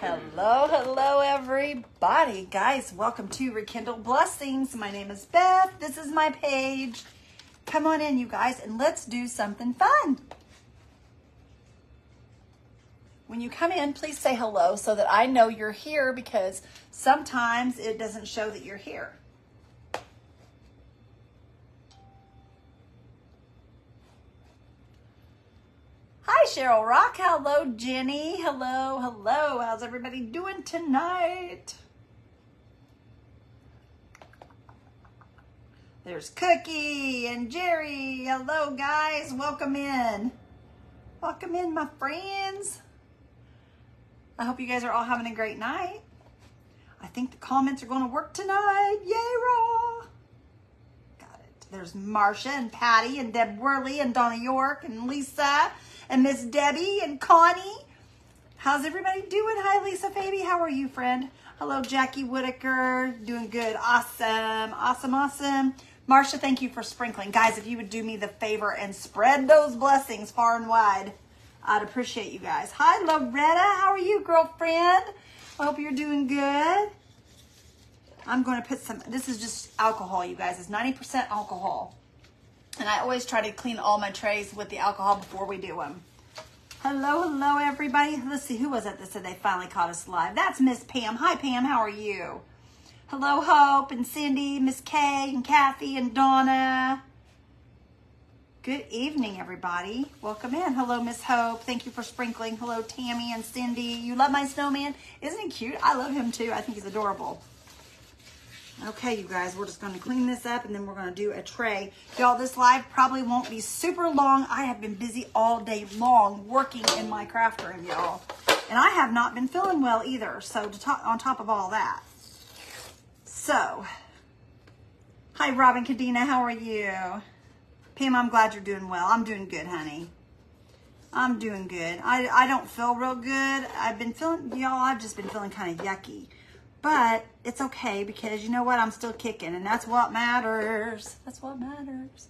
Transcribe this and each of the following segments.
Hello, everybody. Guys, welcome to Rekindle Blessings. My name is Beth. This is my page. Come on in, you guys, and let's do something fun. When you come in, please say hello so that I know you're here, because sometimes it doesn't show that you're here. Hi, Cheryl Rock. Hello, Jenny. Hello. How's everybody doing tonight? There's Cookie and Jerry. Hello, guys. Welcome in. Welcome in, my friends. I hope you guys are all having a great night. I think the comments are going to work tonight. Yay, raw. Got it. There's Marsha and Patty and Deb Worley and Donna York and Lisa and Miss Debbie and Connie. How's everybody doing? Hi, Lisa Faby. How are you, friend? Hello, Jackie Whitaker. Doing good. Awesome. Marsha, thank you for sprinkling. Guys, if you would do me the favor and spread those blessings far and wide, I'd appreciate you guys. Hi, Loretta. How are you, girlfriend? I hope you're doing good. I'm going to put some, this is just alcohol, you guys. It's 90% alcohol. And I always try to clean all my trays with the alcohol before we do them. Hello, everybody. Let's see, who was it that said they finally caught us live? That's Miss Pam. Hi, Pam. How are you? Hello, Hope and Cindy, Miss Kay and Kathy and Donna. Good evening, everybody. Welcome in. Hello, Miss Hope. Thank you for sprinkling. Hello, Tammy and Cindy. You love my snowman? Isn't he cute? I love him, too. I think he's adorable. Okay, you guys, we're just going to clean this up, and then we're going to do a tray. Y'all, this live probably won't be super long. I have been busy all day long working in my craft room, y'all. And I have not been feeling well either, so on top of all that. So, hi, Robin Cadena. How are you? Pam, I'm glad you're doing well. I'm doing good, honey. I'm doing good. I don't feel real good. I've just been feeling kind of yucky. But it's okay, because you know what? I'm still kicking, and that's what matters. That's what matters.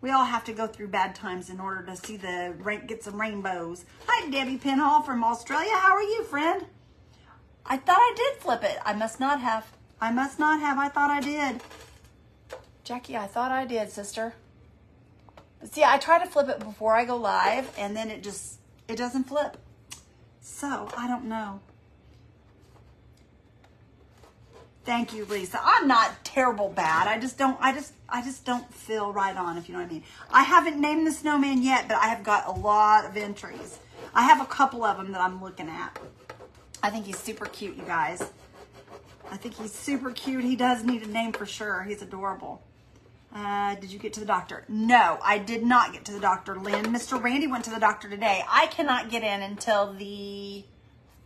We all have to go through bad times in order to see get some rainbows. Hi, Debbie Penhall from Australia. How are you, friend? I thought I did flip it. I must not have. I thought I did. Jackie, I thought I did, sister. See, I try to flip it before I go live, and then it doesn't flip. So, I don't know. Thank you, Lisa. I'm not terrible bad. I just don't feel right on, if you know what I mean. I haven't named the snowman yet, but I have got a lot of entries. I have a couple of them that I'm looking at. I think he's super cute, you guys. I think he's super cute. He does need a name for sure. He's adorable. Did you get to the doctor? No, I did not get to the doctor, Lynn. Mr. Randy went to the doctor today. I cannot get in until the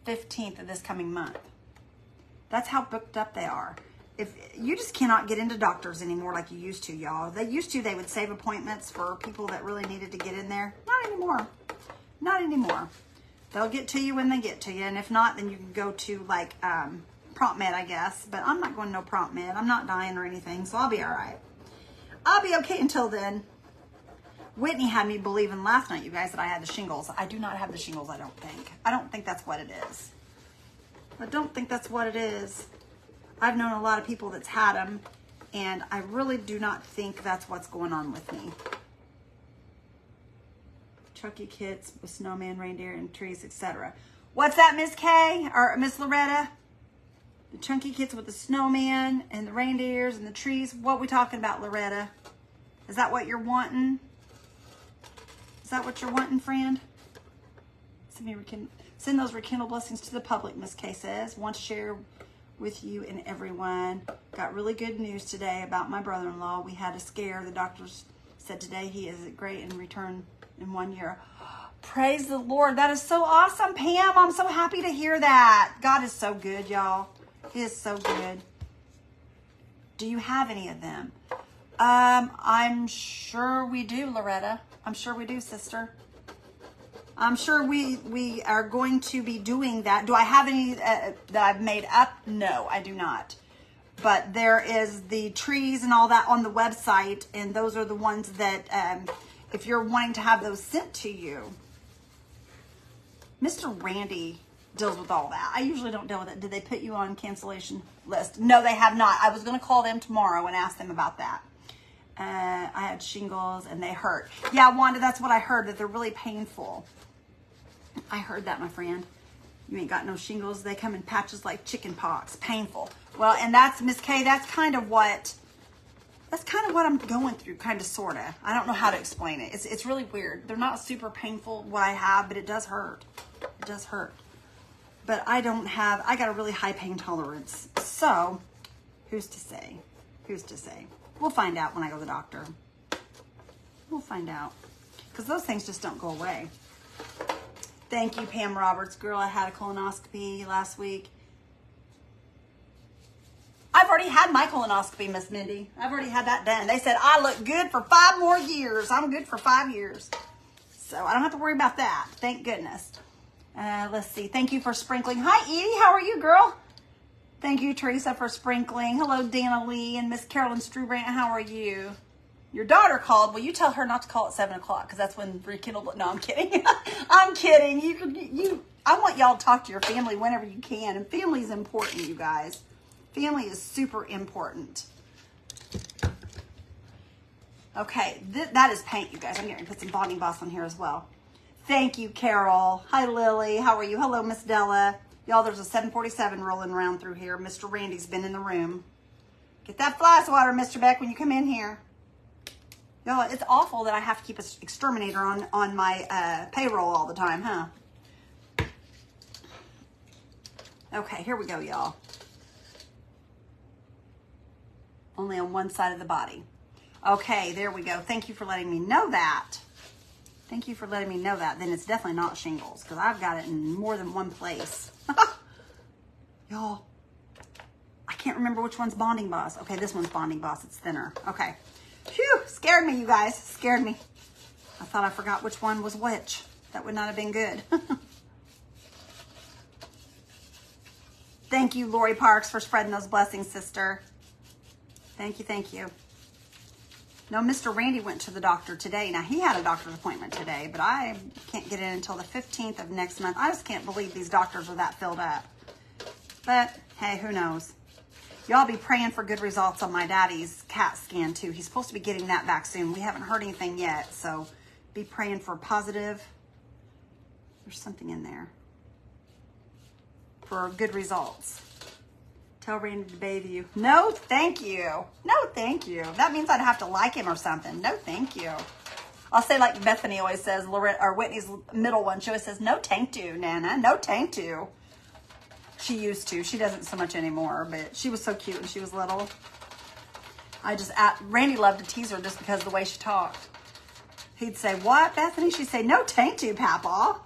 15th of this coming month. That's how booked up they are. If you just cannot get into doctors anymore like you used to, y'all. They would save appointments for people that really needed to get in there. Not anymore. Not anymore. They'll get to you when they get to you. And if not, then you can go to like Prompt Med, I guess. But I'm not going to no Prompt Med. I'm not dying or anything, so I'll be all right. I'll be okay until then. Whitney had me believing last night, you guys, that I had the shingles. I do not have the shingles, I don't think. I don't think that's what it is. I don't think that's what it is. I've known a lot of people that's had them, and I really do not think that's what's going on with me. Chucky kits with snowman, reindeer, and trees, etc. What's that, Miss Kay or Miss Loretta? The chunky kits with the snowman and the reindeers and the trees. What are we talking about, Loretta? Is that what you're wanting? Is that what you're wanting, friend? Send those Rekindle blessings to the public, Miss Kay says. Want to share with you and everyone. Got really good news today about my brother-in-law. We had a scare. The doctors said today he is great and returned in 1 year. Praise the Lord. That is so awesome, Pam. I'm so happy to hear that. God is so good, y'all. He is so good. Do you have any of them? I'm sure we do, Loretta. I'm sure we do, sister. I'm sure we are going to be doing that. Do I have any that I've made up? No, I do not. But there is the trees and all that on the website, and those are the ones that if you're wanting to have those sent to you. Mr. Randy deals with all that. I usually don't deal with it. Did they put you on cancellation list? No, they have not. I was going to call them tomorrow and ask them about that. I had shingles and they hurt. Yeah, Wanda, that's what I heard, that they're really painful. I heard that, my friend. You ain't got no shingles. They come in patches like chicken pox. Painful. Well, and that's, Miss Kay, that's kind of what I'm going through, kind of, sort of. I don't know how to explain it. It's really weird. They're not super painful, what I have, but it does hurt. It does hurt. But I got a really high pain tolerance. So, who's to say? Who's to say? We'll find out when I go to the doctor. We'll find out. Because those things just don't go away. Thank you, Pam Roberts. Girl, I had a colonoscopy last week. I've already had my colonoscopy, Miss Mindy. I've already had that done. They said I look good for 5 more years. I'm good for 5 years. So I don't have to worry about that. Thank goodness. Let's see. Thank you for sprinkling. Hi, Edie. How are you, girl? Thank you, Teresa, for sprinkling. Hello, Dana Lee and Miss Carolyn Strubrandt. How are you? Your daughter called. Will you tell her not to call at 7 o'clock? Because that's when rekindle. No, I'm kidding. I'm kidding. I want y'all to talk to your family whenever you can. And family is important, you guys. Family is super important. Okay, that is paint, you guys. I'm going to put some Bonding Boss on here as well. Thank you, Carol. Hi, Lily. How are you? Hello, Miss Della. Y'all, there's a 747 rolling around through here. Mr. Randy's been in the room. Get that fly swatter, Mr. Beck, when you come in here. Y'all, it's awful that I have to keep an exterminator on my payroll all the time, huh? Okay, here we go, y'all. Only on one side of the body. Okay, there we go. Thank you for letting me know that. Thank you for letting me know that. Then it's definitely not shingles because I've got it in more than one place. Y'all, I can't remember which one's Bonding Boss. Okay, this one's Bonding Boss. It's thinner. Okay. Phew, scared me, you guys. Scared me. I thought I forgot which one was which. That would not have been good. Thank you, Lori Parks, for spreading those blessings, sister. Thank you, thank you. No, Mr. Randy went to the doctor today. Now, he had a doctor's appointment today, but I can't get in until the 15th of next month. I just can't believe these doctors are that filled up. But, hey, who knows? Y'all be praying for good results on my daddy's CAT scan, too. He's supposed to be getting that back soon. We haven't heard anything yet, so be praying for positive. There's something in there. For good results. Tell Randy to bathe you. No, thank you. No, thank you. That means I'd have to like him or something. No, thank you. I'll say like Bethany always says, or Whitney's middle one, she always says, no, thank you, Nana. No, thank you. She used to. She doesn't so much anymore, but she was so cute when she was little. Randy loved to tease her just because of the way she talked. He'd say, what, Bethany? She'd say, no, thank you, Papa.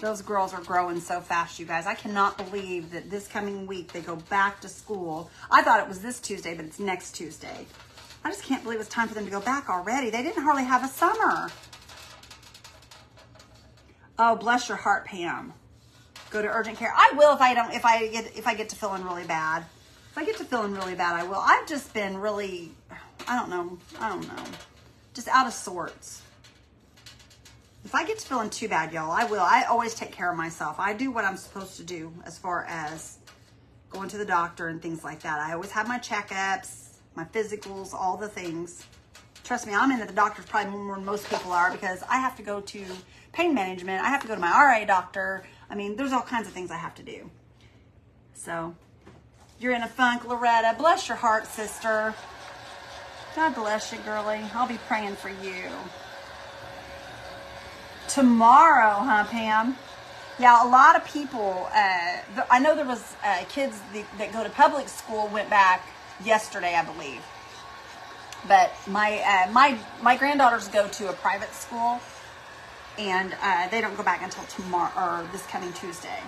Those girls are growing so fast, you guys. I cannot believe that this coming week they go back to school. I thought it was this Tuesday, but it's next Tuesday. I just can't believe it's time for them to go back already. They didn't hardly have a summer. Oh, bless your heart, Pam. Go to urgent care. I will if I get to feeling really bad. If I get to feeling really bad, I will. I've just been really, I don't know, just out of sorts. If I get to feeling too bad, y'all, I will. I always take care of myself. I do what I'm supposed to do as far as going to the doctor and things like that. I always have my checkups, my physicals, all the things. Trust me, I'm in at the doctor's probably more than most people are because I have to go to pain management. I have to go to my RA doctor. I mean, there's all kinds of things I have to do. So, you're in a funk, Loretta. Bless your heart, sister. God bless you, girlie. I'll be praying for you. Tomorrow, huh, Pam? Yeah, a lot of people, I know there was kids that go to public school went back yesterday, I believe. But my granddaughters go to a private school, and they don't go back until tomorrow, or this coming Tuesday.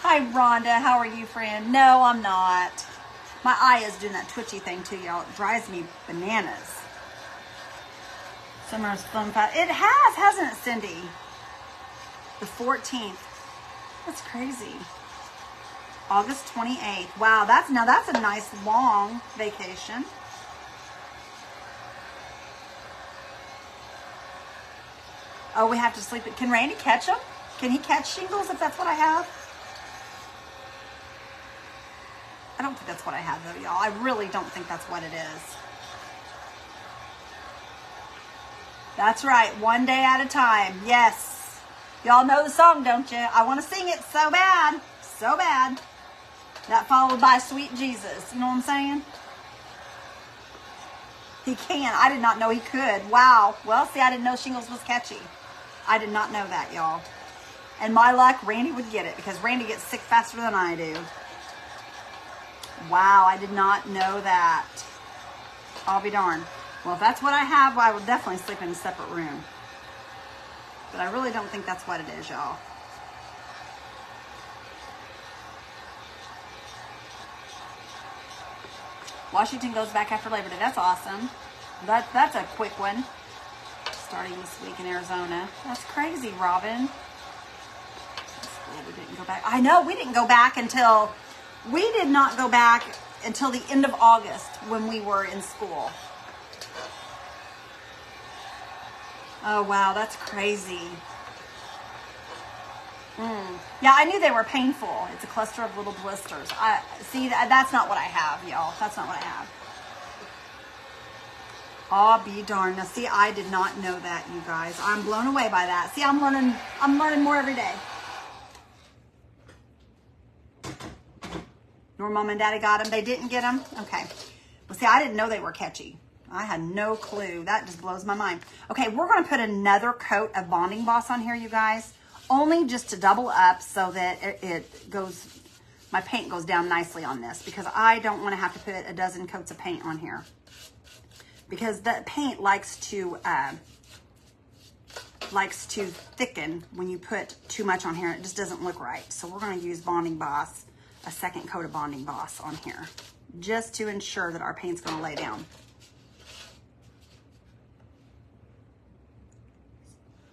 Hi, Rhonda. How are you, friend? No, I'm not. My eye is doing that twitchy thing, too, y'all. It drives me bananas. Summer's fun fast. It has, hasn't it, Cindy? The 14th. That's crazy. August 28th. Wow, that's a nice long vacation. Oh, we have to sleep it. Can Randy catch them? Can he catch shingles if that's what I have? I don't think that's what I have though, y'all. I really don't think that's what it is. That's right. One day at a time. Yes. Y'all know the song, don't you? I want to sing it so bad. So bad. That followed by Sweet Jesus. You know what I'm saying? He can. I did not know he could. Wow. Well, see, I didn't know shingles was catchy. I did not know that, y'all. And my luck, Randy would get it because Randy gets sick faster than I do. Wow, I did not know that. I'll be darned. Well, if that's what I have, I will definitely sleep in a separate room. But I really don't think that's what it is, y'all. Washington goes back after Labor Day. That's awesome. That's a quick one. Starting this week in Arizona. That's crazy, Robin. We didn't go back. I know we didn't go back until... We did not go back until the end of August when we were in school. Oh, wow, that's crazy. Yeah, I knew they were painful. It's a cluster of little blisters. See, that's not what I have, y'all. That's not what I have. I'll be darned. Now, see, I did not know that, you guys. I'm blown away by that. See, I'm learning more every day. Your mom and daddy got them. They didn't get them? Okay. Well, see, I didn't know they were catchy. I had no clue. That just blows my mind. Okay, we're going to put another coat of Bonding Boss on here, you guys. Only just to double up so that it goes, my paint goes down nicely on this. Because I don't want to have to put a dozen coats of paint on here. Because the paint likes to thicken when you put too much on here. It just doesn't look right. So we're going to use Bonding Boss. A second coat of Bonding Boss on here just to ensure that our paint's going to lay down.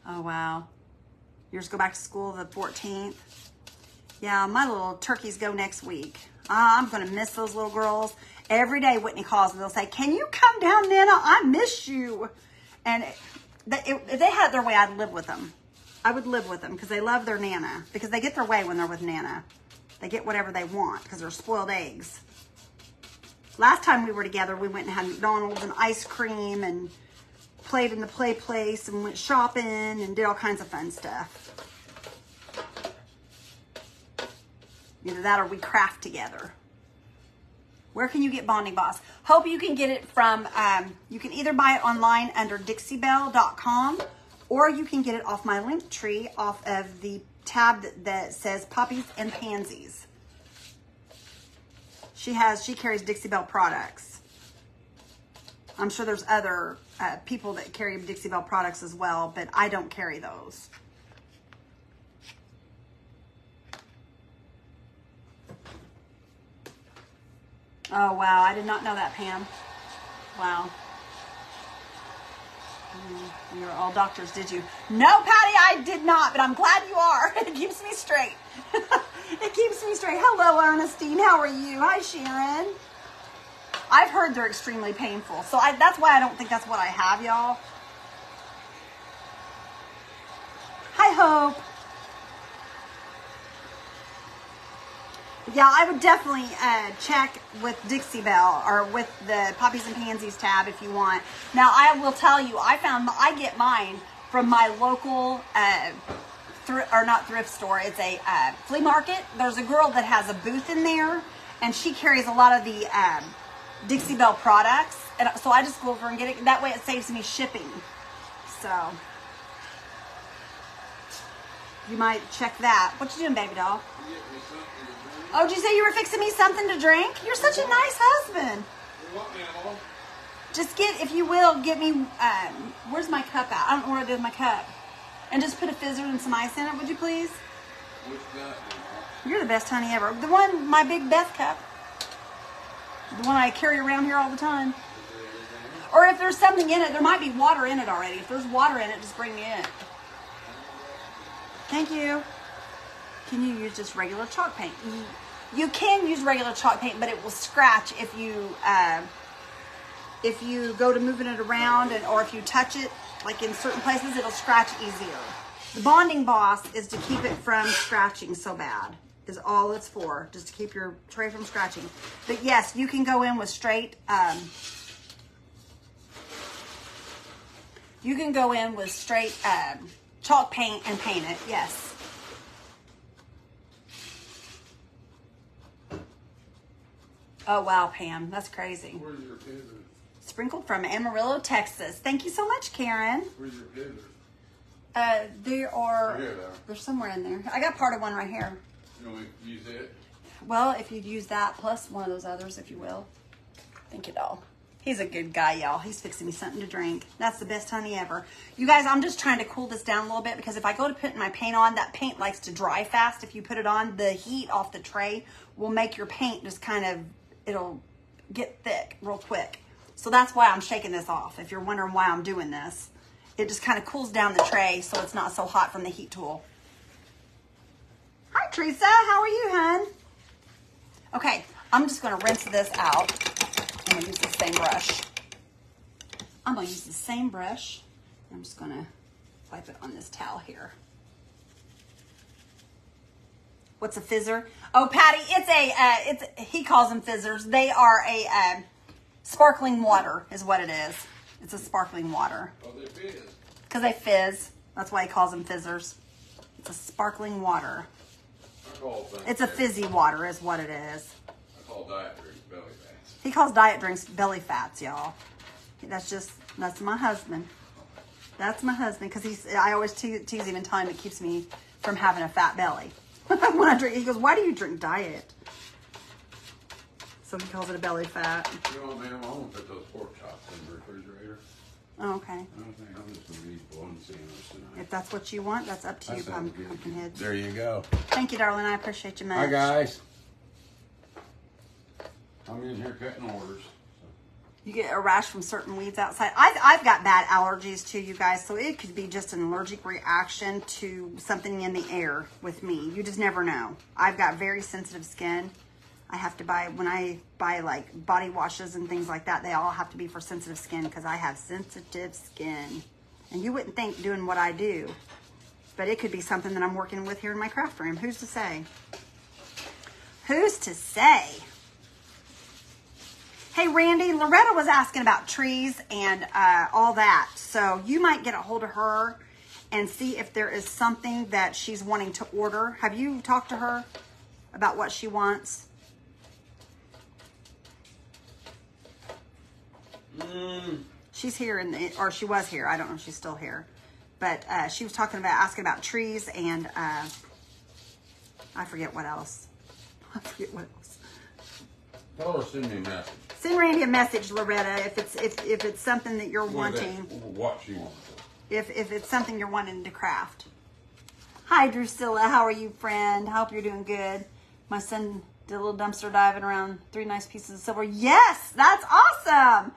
Oh, wow. Yours go back to school the 14th. Yeah, my little turkeys go next week. I'm going to miss those little girls. Every day Whitney calls and they'll say, can you come down, Nana? I miss you. And if they had their way, I'd live with them. I would live with them because they love their Nana. Because they get their way when they're with Nana. They get whatever they want because they're spoiled eggs. Last time we were together, we went and had McDonald's and ice cream and played in the play place and went shopping and did all kinds of fun stuff. Either that or we craft together. Where can you get Bonding Boss? Hope you can get it from, you can either buy it online under dixiebelle.com or you can get it off my link tree off of the tab that says Poppies and Pansies. She carries Dixie Belle products. I'm sure there's other people that carry Dixie Belle products as well, but I don't carry those. Oh, wow. I did not know that, Pam. Wow. You're all doctors, did you? No, Patty, I did not, but I'm glad you are. It keeps me straight. It keeps me straight. Hello, Ernestine. How are you? Hi, Sharon. I've heard they're extremely painful, so that's why I don't think that's what I have, y'all. Hi, Hope. Yeah, I would definitely check with Dixie Belle or with the Poppies and Pansies tab if you want. Now, I will tell you, I get mine from my local, not thrift store. It's a flea market. There's a girl that has a booth in there, and she carries a lot of the Dixie Belle products. And so I just go over and get it. That way it saves me shipping. So you might check that. What you doing, baby doll? Oh, did you say you were fixing me something to drink? You're such a nice husband. Just if you will, get me, where's my cup at? I don't know what I did with my cup. And just put a fizzer and some ice in it, would you please? Which cup? You're the best honey ever. The one, my big Beth cup. The one I carry around here all the time. Or if there's something in it, there might be water in it already. If there's water in it, just bring me it. Thank you. Can you use just regular chalk paint? You can use regular chalk paint, but it will scratch if you go to moving it around or if you touch it like in certain places, it'll scratch easier. The Bonding Boss is to keep it from scratching so bad, is all it's for, just to keep your tray from scratching. But yes, you can go in with straight, chalk paint and paint it, yes. Oh, wow, Pam, that's crazy. Where's your scissors? Sprinkled from Amarillo, Texas. Thank you so much, Karen. Where's your scissors? They're somewhere in there. I got part of one right here. You want me to use it? Well, if you'd use that plus one of those others, if you will. Thank you, doll. He's a good guy, y'all. He's fixing me something to drink. That's the best honey ever. You guys, I'm just trying to cool this down a little bit because if I go to put my paint on, that paint likes to dry fast. If you put it on, the heat off the tray will make your paint just kind of, it'll get thick real quick. So that's why I'm shaking this off. If you're wondering why I'm doing this, it just kind of cools down the tray so it's not so hot from the heat tool. Hi, Teresa. How are you, hon? Okay, I'm just going to rinse this out. I'm going to use the same brush. I'm going to use the same brush. I'm just going to wipe it on this towel here. What's a fizzer? Oh, Patty, he calls them fizzers. They are a sparkling water is what it is. It's a sparkling water. Oh, they fizz. Because they fizz. That's why he calls them fizzers. It's a sparkling water. It's a fizzy water is what it is. I call diet drinks belly fats. He calls diet drinks belly fats, y'all. That's my husband. That's my husband because I always tease him and tell him it keeps me from having a fat belly. When I drink, he goes, "Why do you drink diet?" So he calls it a belly fat. You know what, man? I'm going to put those pork chops in the refrigerator. Oh, okay. I don't think I'm just going to eat one sandwich tonight. If that's what you want, that's up to you, Pumpkinhead. There you go. Thank you, darling. I appreciate you much. Hi, guys. I'm in here cutting orders. You get a rash from certain weeds outside. I've got bad allergies too, you guys, so it could be just an allergic reaction to something in the air with me. You just never know. I've got very sensitive skin. I have to buy, when I buy like body washes and things like that, they all have to be for sensitive skin because I have sensitive skin. And you wouldn't think doing what I do, but it could be something that I'm working with here in my craft room. Who's to say? Who's to say? Hey, Randy, Loretta was asking about trees and all that. So you might get a hold of her and see if there is something that she's wanting to order. Have you talked to her about what she wants? She's here, or she was here. I don't know if she's still here. But she was asking about trees and I forget what else. Tell her to send me a message. Send Randy a message, Loretta, if it's something that you're wanting. What she wants. If it's something you're wanting to craft. Hi, Drusilla. How are you, friend? I hope you're doing good. My son did a little dumpster diving around 3 nice pieces of silver. Yes, that's awesome.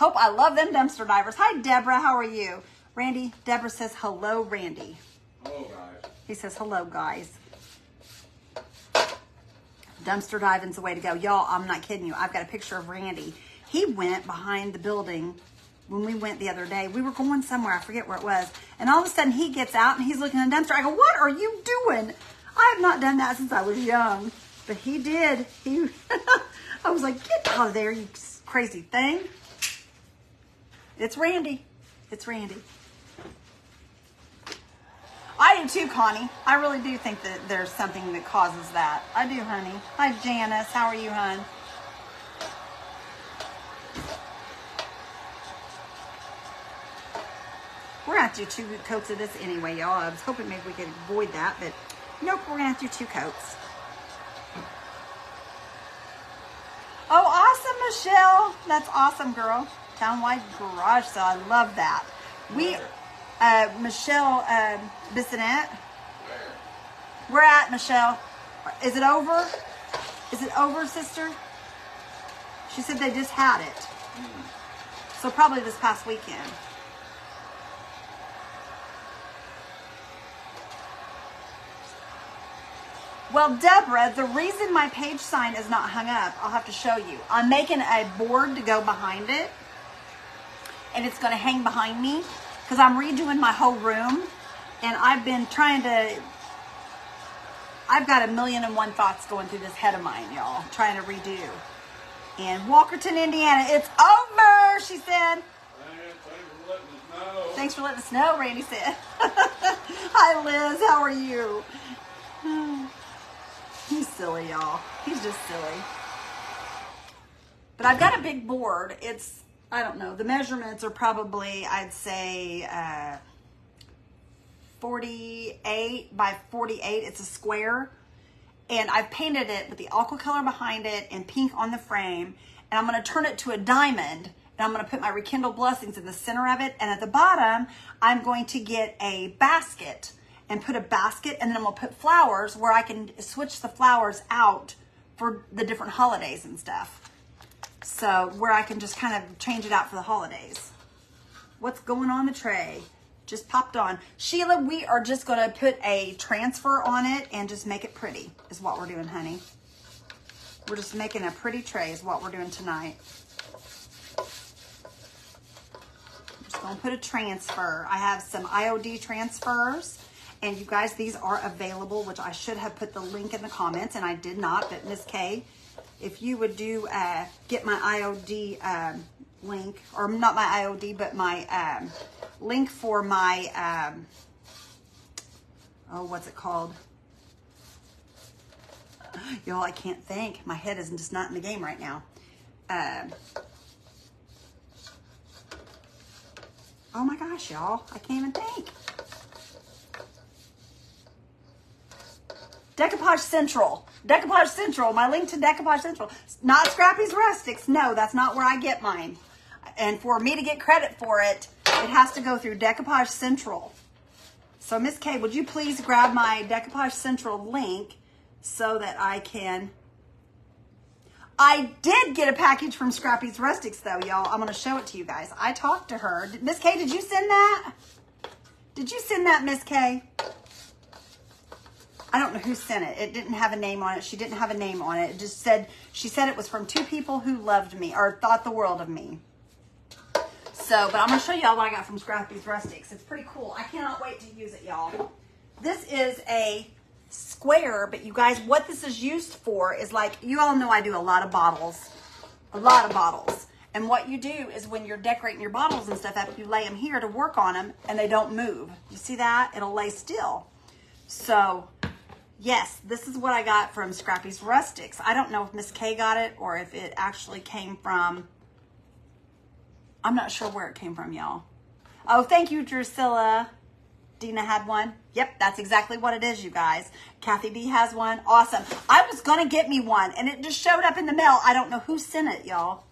I love them dumpster divers. Hi, Deborah. How are you? Randy, Deborah says, hello, Randy. Hello, guys. He says, hello, guys. Dumpster diving's the way to go. Y'all, I'm not kidding you. I've got a picture of Randy. He went behind the building when we went the other day. We were going somewhere. I forget where it was. And all of a sudden, he gets out and he's looking at a dumpster. I go, what are you doing? I have not done that since I was young. But he did. I was like, get out of there, you crazy thing. It's Randy. It's Randy. I do too, Connie. I really do think that there's something that causes that. I do, honey. Hi, Janice. How are you, hon? We're going to have to do 2 coats of this anyway, y'all. I was hoping maybe we could avoid that, but nope, we're going to have to do 2 coats. Oh, awesome, Michelle. That's awesome, girl. Townwide garage sale. I love that. Michelle Bissonette. We're at Michelle. Is it over? Is it over, sister? She said they just had it. So probably this past weekend. Well, Deborah, the reason my page sign is not hung up, I'll have to show you. I'm making a board to go behind it. And it's going to hang behind me. because I'm redoing my whole room, and I've been trying to, I've got 1,000,001 thoughts going through this head of mine, y'all, trying to redo. And Walkerton, Indiana, it's over, she said. Thanks for letting us know, Randy said. Hi, Liz. How are you? He's silly, y'all. He's just silly. But I've got a big board. It's, I don't know, the measurements are probably, I'd say, 48 by 48. It's a square. And I've painted it with the aqua color behind it and pink on the frame. And I'm going to turn it to a diamond. And I'm going to put my Rekindle Blessings in the center of it. And at the bottom, I'm going to get a basket and put a basket. And then I'm going to put flowers where I can switch the flowers out for the different holidays and stuff. So where I can just kind of change it out for the holidays. What's going on the tray? Just popped on. Sheila, we are just going to put a transfer on it and just make it pretty is what we're doing, honey. We're just making a pretty tray is what we're doing tonight. I'm just going to put a transfer. I have some IOD transfers. And you guys, these are available, which I should have put the link in the comments, and I did not. But Miss K, if you would do get my IOD link, or not my IOD, but my link for my, oh, what's it called? Y'all, I can't think. My head is just not in the game right now. Oh my gosh, y'all. I can't even think. Decoupage Central. Decoupage Central. My link to Decoupage Central. Not Scrappy's Rustics. No, that's not where I get mine. And for me to get credit for it, it has to go through Decoupage Central. So Miss K, would you please grab my Decoupage Central link so that I can... I did get a package from Scrappy's Rustics though, y'all. I'm going to show it to you guys. I talked to her. Miss K, did you send that? Did you send that, Miss K? I don't know who sent it. It didn't have a name on it. She didn't have a name on it. It just said, she said it was from 2 people who loved me or thought the world of me. So, but I'm going to show y'all what I got from Scrappy's Rustics. It's pretty cool. I cannot wait to use it, y'all. This is a square, but you guys, what this is used for is like, you all know I do a lot of bottles. A lot of bottles. And what you do is when you're decorating your bottles and stuff, after you lay them here to work on them and they don't move. You see that? It'll lay still. So... yes, this is what I got from Scrappy's Rustics. I don't know if Miss K got it or if it actually came from, I'm not sure where it came from, y'all. Oh, thank you, Drusilla. Dina had one. Yep, that's exactly what it is, you guys. Kathy B has one. Awesome. I was going to get me one, and it just showed up in the mail. I don't know who sent it, y'all.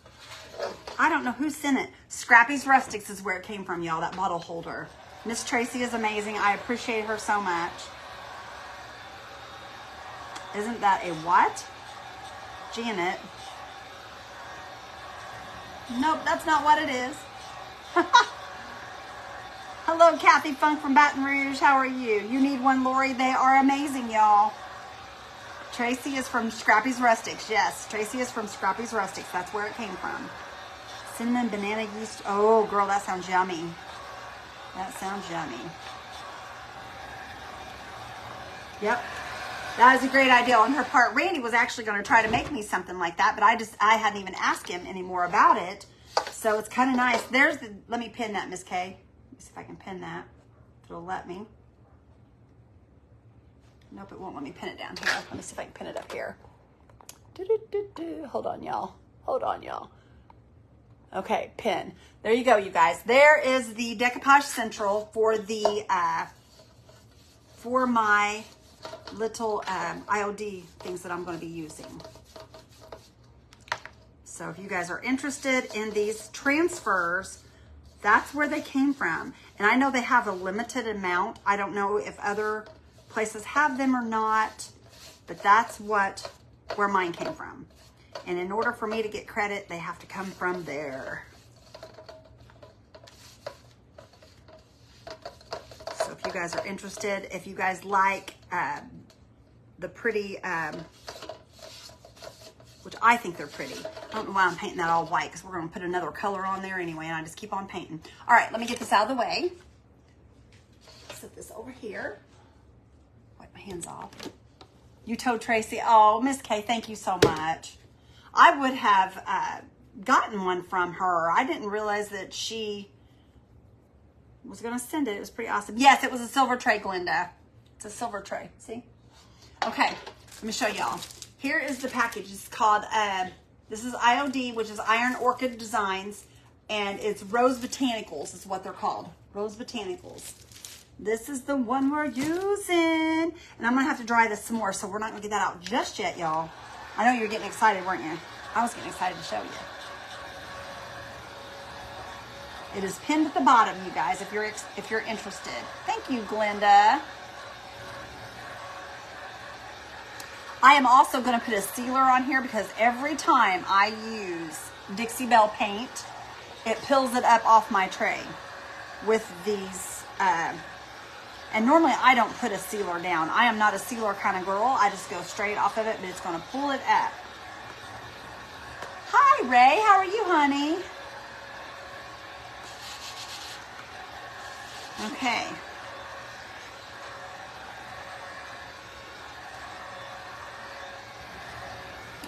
I don't know who sent it. Scrappy's Rustics is where it came from, y'all, that bottle holder. Miss Tracy is amazing. I appreciate her so much. Isn't that a what? Janet. Nope, that's not what it is. Hello, Kathy Funk from Baton Rouge. How are you? You need one, Lori. They are amazing, y'all. Tracy is from Scrappy's Rustics. Yes, Tracy is from Scrappy's Rustics. That's where it came from. Cinnamon, banana, yeast. Oh, girl, that sounds yummy. That sounds yummy. Yep. That is a great idea on her part. Randy was actually going to try to make me something like that, but I hadn't even asked him anymore about it. So it's kind of nice. There's the, let me pin that, Miss K. Let me see if I can pin that. If it'll let me. Nope, it won't let me pin it down here. Let me see if I can pin it up here. Hold on, y'all. Hold on, y'all. Okay, pin. There you go, you guys. There is the Decoupage Central for the, for my little IOD things that I'm going to be using. So if you guys are interested in these transfers, that's where they came from. And I know they have a limited amount. I don't know if other places have them or not, but that's where mine came from. And in order for me to get credit, they have to come from there. So if you guys are interested, if you guys like the pretty, which I think they're pretty. I don't know why I'm painting that all white because we're going to put another color on there anyway, and I just keep on painting. All right, let me get this out of the way. here. Wipe my hands off. You told Tracy. Oh, Miss Kay, thank you so much. I would have gotten one from her. I didn't realize that she was going to send it. It was pretty awesome. Yes, it was a silver tray, Glenda. It's a silver tray. See? Okay, let me show y'all. Here is the package. It's called, this is IOD, which is Iron Orchid Designs, and it's Rose Botanicals is what they're called. Rose Botanicals. This is the one we're using. And I'm going to have to dry this some more, so we're not going to get that out just yet, y'all. I know you were getting excited, weren't you? I was getting excited to show you. It is pinned at the bottom, you guys, if you're interested. Thank you, Glenda. I am also going to put a sealer on here because every time I use Dixie Belle paint, it peels it up off my tray with these. And normally I don't put a sealer down. I am not a sealer kind of girl. I just go straight off of it, but it's going to pull it up. Hi, Ray. How are you, honey? Okay.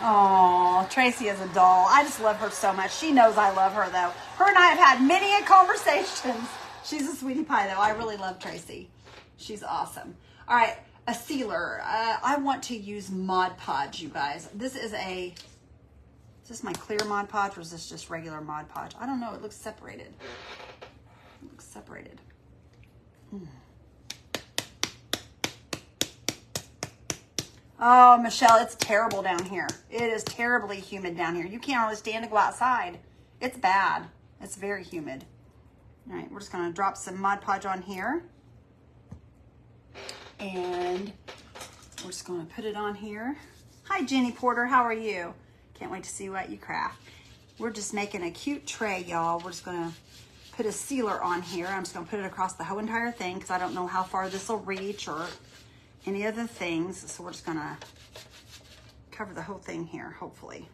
Oh, Tracy is a doll. I just love her so much. She knows I love her, though. Her and I have had many conversations. She's a sweetie pie, though. I really love Tracy. She's awesome. All right, a sealer. I want to use Mod Podge, you guys. Is this my clear Mod Podge, or is this just regular Mod Podge? I don't know. It looks separated. It looks separated. Oh, Michelle, it's terrible down here. It is terribly humid down here. You can't hardly stand to go outside. It's bad. It's very humid. All right, we're just going to drop some Mod Podge on here. And we're just going to put it on here. Hi, Jenny Porter. How are you? Can't wait to see what you craft. We're just making a cute tray, y'all. We're just going to put a sealer on here. I'm just going to put it across the whole entire thing because I don't know how far this will reach or any other things. So we're just going to cover the whole thing here, hopefully.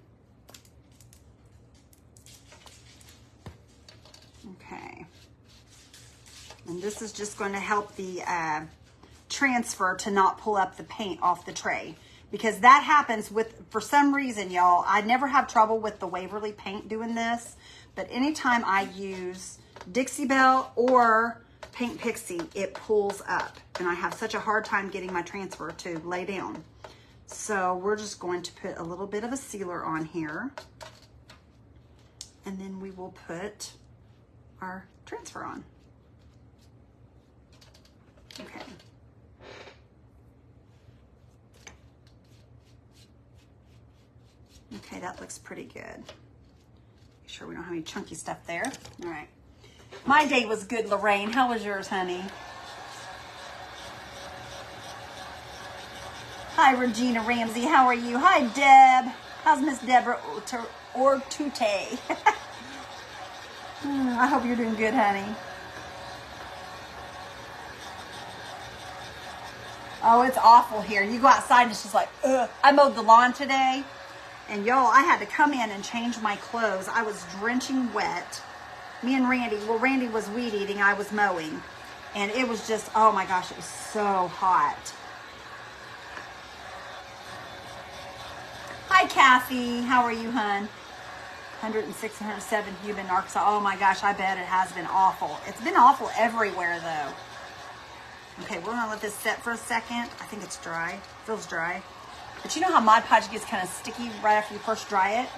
Okay. And this is just going to help the transfer to not pull up the paint off the tray. Because that happens for some reason, y'all, I never have trouble with the Waverly paint doing this. But anytime I use Dixie Belle or Paint Pixie, it pulls up. And I have such a hard time getting my transfer to lay down. So we're just going to put a little bit of a sealer on here. And then we will put our transfer on. Okay. Okay, that looks pretty good. Make sure we don't have any chunky stuff there. All right. My day was good, Lorraine. How was yours, honey? Hi, Regina Ramsey. How are you? Hi, Deb. How's Miss Deborah Ortute? I hope you're doing good, honey. Oh, it's awful here. You go outside and it's just like, ugh. I mowed the lawn today. And y'all, I had to come in and change my clothes. I was drenching wet. Me and Randy, well, Randy was weed eating. I was mowing. And it was just, oh my gosh, it was so hot. Hi, Kathy. How are you, hun? 106, 107 humid in Arkansas. Oh my gosh, I bet it has been awful. It's been awful everywhere, though. Okay, we're gonna let this set for a second. I think it's dry. It feels dry. But you know how Mod Podge gets kind of sticky right after you first dry it?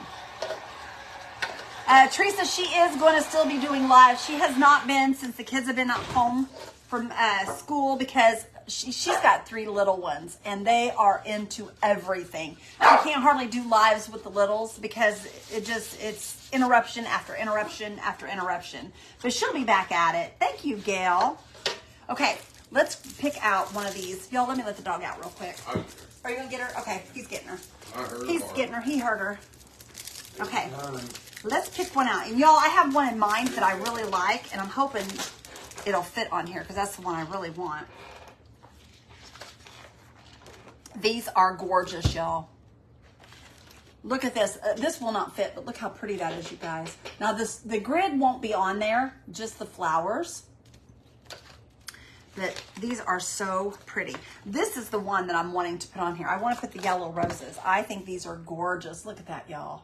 Teresa, she is going to still be doing live. She has not been since the kids have been at home from school because she's got 3 little ones and they are into everything. She can't hardly do lives with the littles because it's interruption after interruption after interruption. But she'll be back at it. Thank you, Gail. Okay, let's pick out one of these. Y'all, let me let the dog out real quick. Are you going to get her? Okay, he's getting her. He's getting her. He heard her. Okay, let's pick one out. And y'all, I have one in mind that I really like, and I'm hoping it'll fit on here because that's the one I really want. These are gorgeous, y'all. Look at this. This will not fit, but look how pretty that is, you guys. Now, the grid won't be on there, just the flowers. But these are so pretty. This is the one that I'm wanting to put on here. I want to put the yellow roses. I think these are gorgeous. Look at that, y'all.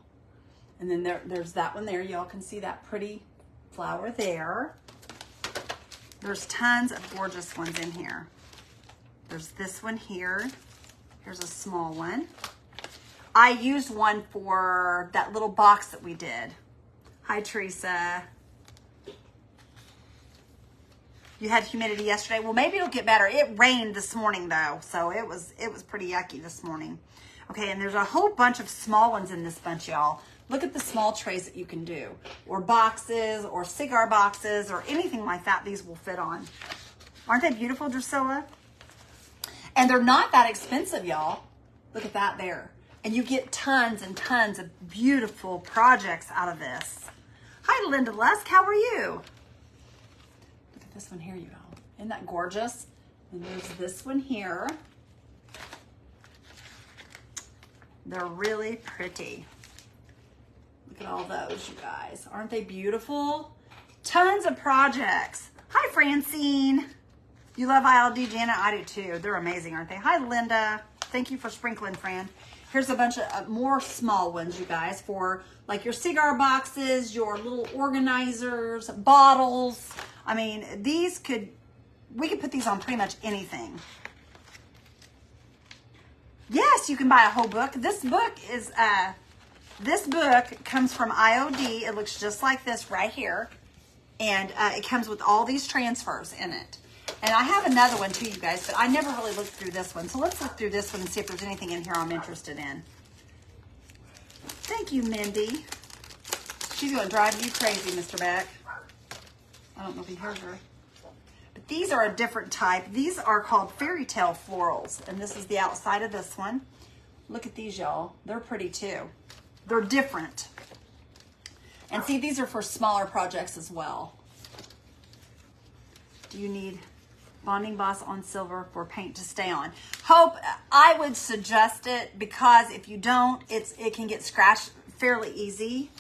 And then there's that one there. Y'all can see that pretty flower there. There's tons of gorgeous ones in here. There's this one here. Here's a small one. I used one for that little box that we did. Hi, Teresa. You had humidity yesterday. Well, maybe it'll get better. It rained this morning though, so it was pretty yucky this morning. Okay, and there's a whole bunch of small ones in this bunch, y'all. Look at the small trays that you can do, or boxes, or cigar boxes, or anything like that. These will fit on. Aren't they beautiful, Drusilla? And they're not that expensive, y'all. Look at that there. And you get tons and tons of beautiful projects out of this. Hi, Linda Lusk. How are you? This one here, you all. Isn't that gorgeous? And there's this one here. They're really pretty. Look at all those, you guys. Aren't they beautiful? Tons of projects. Hi, Francine. You love ILD, Janet? I do too. They're amazing, aren't they? Hi, Linda. Thank you for sprinkling, Fran. Here's a bunch of more small ones, you guys, for like your cigar boxes, your little organizers, bottles. I mean, we could put these on pretty much anything. Yes, you can buy a whole book. This book comes from IOD. It looks just like this right here. And it comes with all these transfers in it. And I have another one too, you guys, but I never really looked through this one. So let's look through this one and see if there's anything in here I'm interested in. Thank you, Mindy. She's going to drive you crazy, Mr. Beck. I don't know if he heard her. But these are a different type. These are called fairy tale florals. And this is the outside of this one. Look at these, y'all. They're pretty too. They're different. And see, these are for smaller projects as well. Do you need Bonding Boss on silver for paint to stay on? Hope, I would suggest it because if you don't, it can get scratched fairly easy.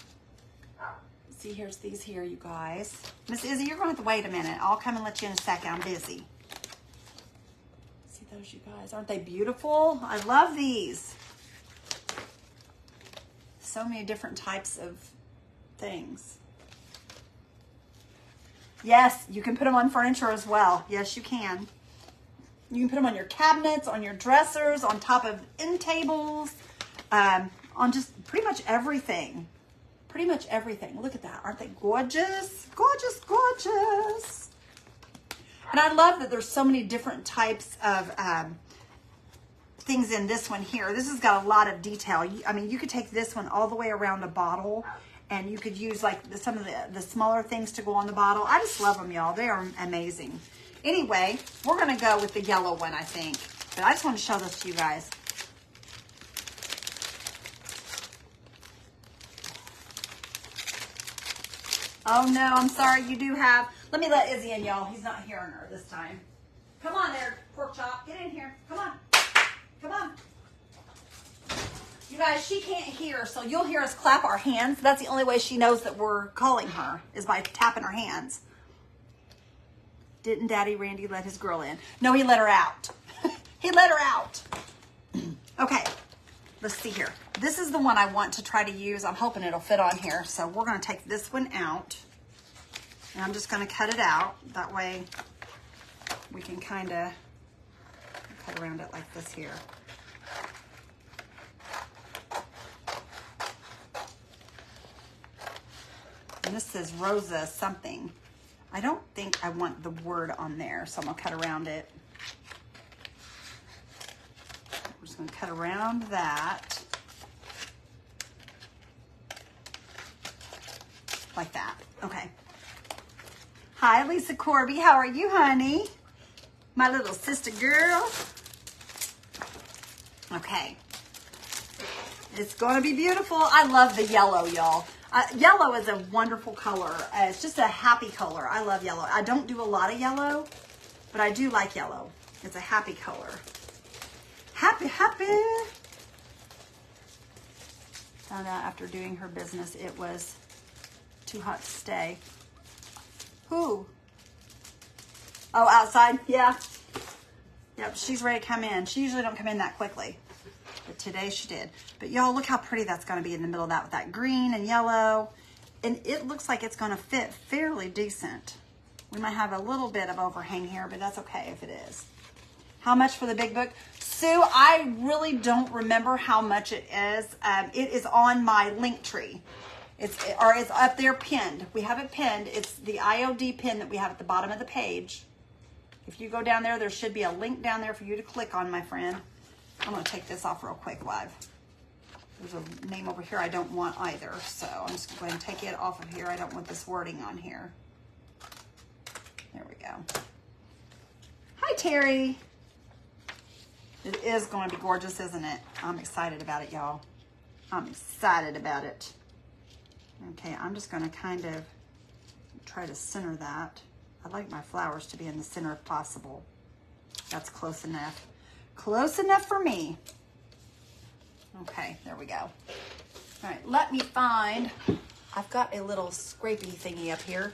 See, here's these here, you guys. Miss Izzy, you're going to have to wait a minute. I'll come and let you in a second. I'm busy. See those, you guys? Aren't they beautiful? I love these. So many different types of things. Yes, you can put them on furniture as well. Yes, you can. You can put them on your cabinets, on your dressers, on top of end tables, on just pretty much everything. Pretty much everything. Look at that. Aren't they gorgeous? Gorgeous, gorgeous. And I love that there's so many different types of things in this one here. This has got a lot of detail. I mean, you could take this one all the way around a bottle and you could use like some of the smaller things to go on the bottle. I just love them, y'all. They are amazing. Anyway, we're going to go with the yellow one, I think. But I just want to show this to you guys. Oh no, I'm sorry. You do have, let me let Izzy in, y'all. He's not hearing her this time. Come on there, pork chop. Get in here. Come on. Come on. You guys, she can't hear, so you'll hear us clap our hands. That's the only way she knows that we're calling her, is by tapping her hands. Didn't Daddy Randy let his girl in? No, he let her out. He let her out. Okay, let's see here. This is the one I want to try to use. I'm hoping it'll fit on here. So we're going to take this one out. And I'm just going to cut it out. That way we can kind of cut around it like this here. And this says Rosa something. I don't think I want the word on there, so I'm going to cut around it. We're just going to cut around that. Like that. Okay. Hi, Lisa Corby. How are you, honey? My little sister girl. Okay. It's going to be beautiful. I love the yellow, y'all. Yellow is a wonderful color. It's just a happy color. I love yellow. I don't do a lot of yellow, but I do like yellow. It's a happy color. Happy, happy. Found out after doing her business it was too hot to stay. Who? Oh, outside? Yeah. Yep, she's ready to come in. She usually don't come in that quickly. But today she did. But y'all, look how pretty that's going to be in the middle of that with that green and yellow. And it looks like it's going to fit fairly decent. We might have a little bit of overhang here, but that's okay if it is. How much for the big book? Sue, I really don't remember how much it is. It is on my link tree. It's up there pinned. We have it pinned. It's the IOD pin that we have at the bottom of the page. If you go down there, there should be a link down there for you to click on, my friend. I'm going to take this off real quick live. There's a name over here I don't want either, so I'm just going to go ahead and take it off of here. I don't want this wording on here. There we go. Hi, Terry. It is going to be gorgeous, isn't it? I'm excited about it, y'all. I'm excited about it. Okay, I'm just going to kind of try to center that. I'd like my flowers to be in the center if possible. That's close enough. Close enough for me. Okay, there we go. All right, let me find, I've got a little scrapey thingy up here.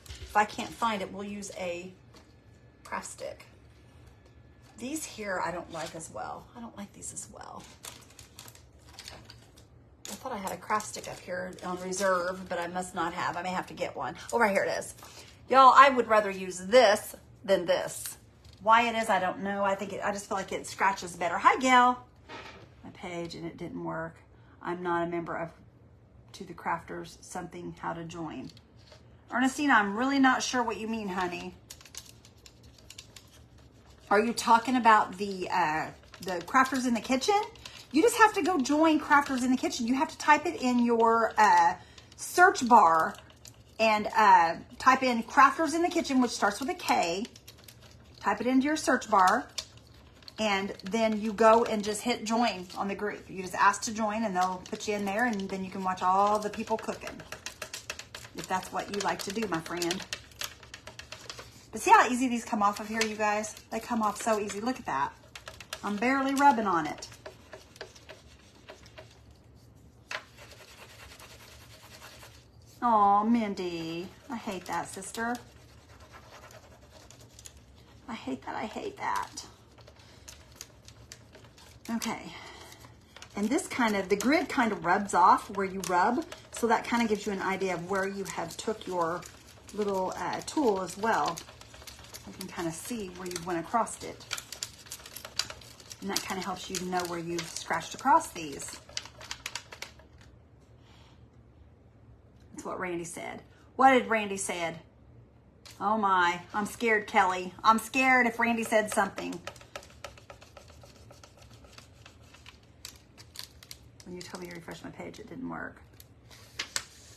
If I can't find it, we'll use a craft stick. These here I don't like as well. I don't like these as well. I thought I had a craft stick up here on reserve, but I must not have. I may have to get one. Oh, right here it is. Y'all, I would rather use this than this. Why it is, I don't know. I just feel like it scratches better. Hi, Gail. My page, and it didn't work. I'm not a member of To the Crafters something how to join. Ernestina, I'm really not sure what you mean, honey. Are you talking about the Crafters in the Kitchen? You just have to go join Crafters in the Kitchen. You have to type it in your search bar and type in Crafters in the Kitchen, which starts with a K. Type it into your search bar, and then you go and just hit join on the group. You just ask to join, and they'll put you in there, and then you can watch all the people cooking, if that's what you like to do, my friend. But see how easy these come off of here, you guys? They come off so easy. Look at that. I'm barely rubbing on it. Oh, Mindy. I hate that, sister. I hate that. I hate that. Okay. And this kind of, the grid kind of rubs off where you rub. So that kind of gives you an idea of where you have took your little tool as well. You can kind of see where you went across it. And that kind of helps you to know where you've scratched across these. That's what Randy said. What did Randy said? Oh my, I'm scared, Kelly. I'm scared if Randy said something. When you told me to refresh my page, it didn't work.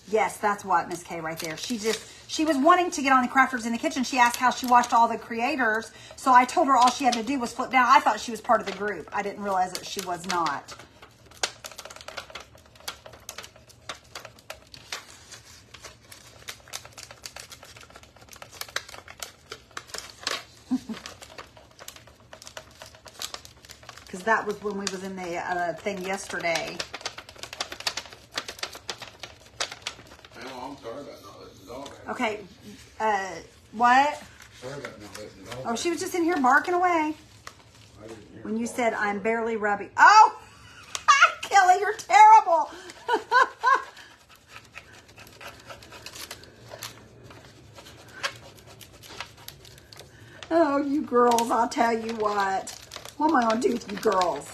Yes, that's what, Miss K right there. She was wanting to get on the Crafters in the Kitchen. She asked how she watched all the creators. So I told her all she had to do was flip down. I thought she was part of the group. I didn't realize that she was not. Because that was when we was in the thing yesterday. I'm sorry about not letting the dog out. Okay, what? Sorry about not letting the dog Oh, she was just in here barking away. I didn't hear When you the said, dog. I'm barely rubbing. Oh! Kelly, you're terrible! Oh, you girls, I'll tell you what. What am I going to do with you girls?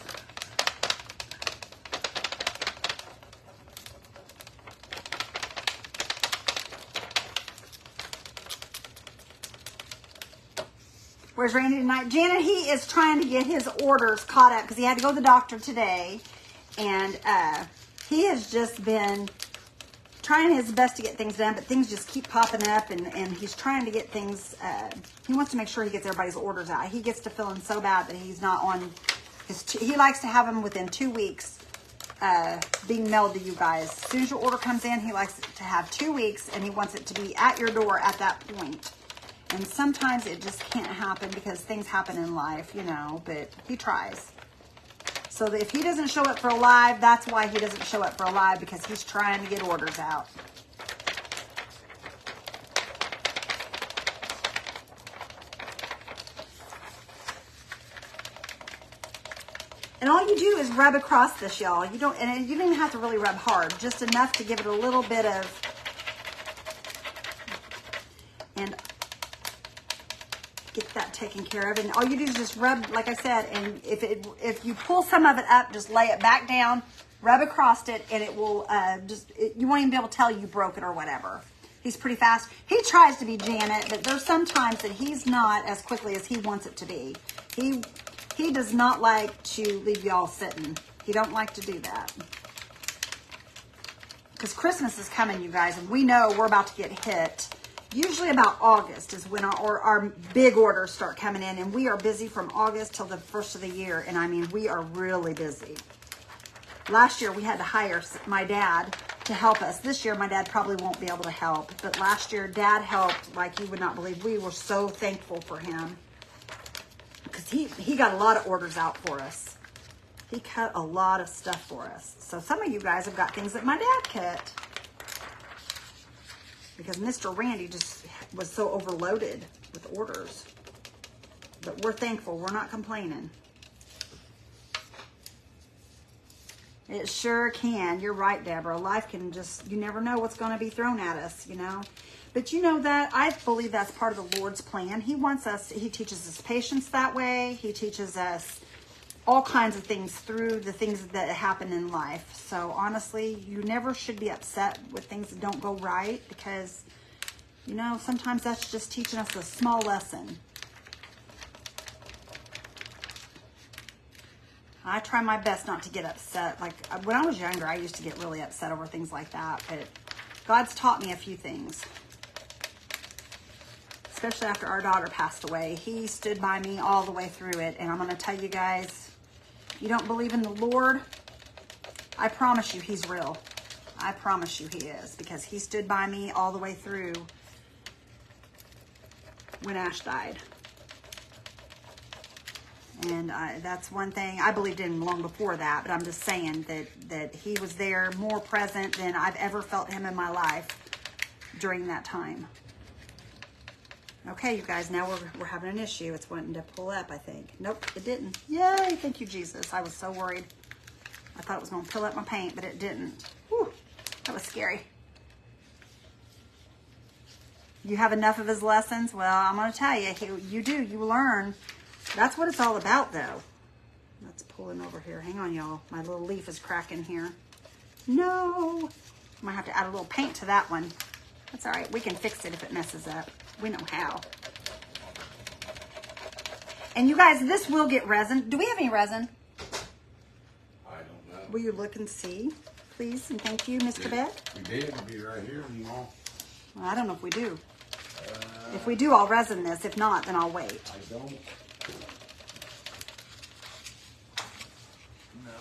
Where's Randy tonight? Janet, he is trying to get his orders caught up because he had to go to the doctor today. And he has just been trying his best to get things done, but things just keep popping up, and he's trying to get things, he wants to make sure he gets everybody's orders out. He gets to feeling so bad that he's not on his, he likes to have them within 2 weeks being mailed to you guys. As soon as your order comes in, he likes to have 2 weeks, and he wants it to be at your door at that point. And sometimes it just can't happen because things happen in life, you know, but he tries. So that if he doesn't show up for a live, that's why he doesn't show up for a live, because he's trying to get orders out. And all you do is rub across this, y'all. You don't even have to really rub hard, just enough to give it a little bit of, and get that taken care of. And all you do is just rub, like I said, and if you pull some of it up, just lay it back down, rub across it, and it will you won't even be able to tell you broke it or whatever. He's pretty fast. He tries to be Janet, but there's some times that he's not as quickly as he wants it to be. He does not like to leave y'all sitting. He don't like to do that. Because Christmas is coming, you guys, and we know we're about to get hit. Usually about August is when our big orders start coming in, and we are busy from August till the first of the year, and I mean, we are really busy. Last year, we had to hire my dad to help us. This year, my dad probably won't be able to help, but last year, Dad helped like you would not believe. We were so thankful for him. Because he got a lot of orders out for us. He cut a lot of stuff for us. So some of you guys have got things that my dad cut. Because Mr. Randy just was so overloaded with orders. But we're thankful. We're not complaining. It sure can. You're right, Deborah. Life can just, you never know what's going to be thrown at us, you know. But you know that, I believe that's part of the Lord's plan. He wants us, he teaches us patience that way. He teaches us all kinds of things through the things that happen in life. So honestly, you never should be upset with things that don't go right, because, you know, sometimes that's just teaching us a small lesson. I try my best not to get upset. Like when I was younger, I used to get really upset over things like that, but God's taught me a few things. Especially after our daughter passed away. He stood by me all the way through it. And I'm going to tell you guys, you don't believe in the Lord, I promise you he's real. I promise you he is. Because he stood by me all the way through when Ash died. And that's one thing. I believed in him long before that. But I'm just saying that he was there more present than I've ever felt him in my life during that time. Okay, you guys, now we're having an issue. It's wanting to pull up, I think. Nope, it didn't. Yay, thank you, Jesus. I was so worried. I thought it was going to pull up my paint, but it didn't. Whew, that was scary. You have enough of his lessons? Well, I'm going to tell you, you do. You learn. That's what it's all about, though. Let's pull him over here. Hang on, y'all. My little leaf is cracking here. No. I might have to add a little paint to that one. That's all right. We can fix it if it messes up. We know how. And you guys, this will get resin. Do we have any resin? I don't know. Will you look and see, please? And thank you, Mr. Beck. We did. It'll be right here. You know. Well, I don't know if we do. If we do, I'll resin this. If not, then I'll wait. I don't. No,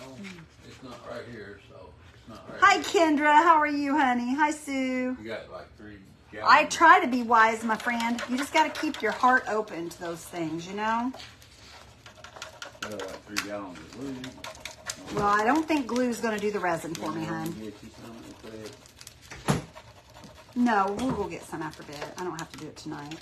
it's not right here, so it's not right Hi, here. Kendra. How are you, honey? Hi, Sue. You got like 3 gallons. I try to be wise, my friend. You just got to keep your heart open to those things, you know? You got like 3 gallons of glue. Well, I don't think glue's going to do the resin for me, hon. Get you some of it. No, we'll go get some after bed. I don't have to do it tonight.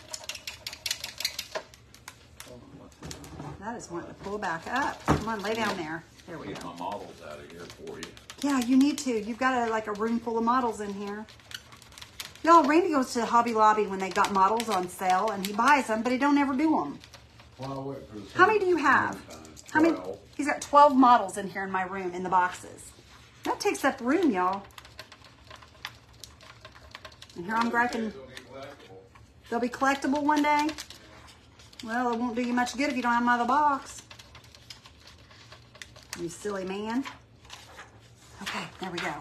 That is wanting to pull back up. Come on, lay down there. There we Get go. my models out of here for you. Yeah, you need to. You've got like a room full of models in here. Y'all, Randy goes to Hobby Lobby when they got models on sale, and he buys them, but he don't ever do them. Well, I'll wait for the How many do you have? How many? He's got 12 models in here in my room in the boxes. That takes up room, y'all. And here I'm griping. They'll be collectible one day. Well, it won't do you much good if you don't have them out of the box. You silly man. Okay, there we go.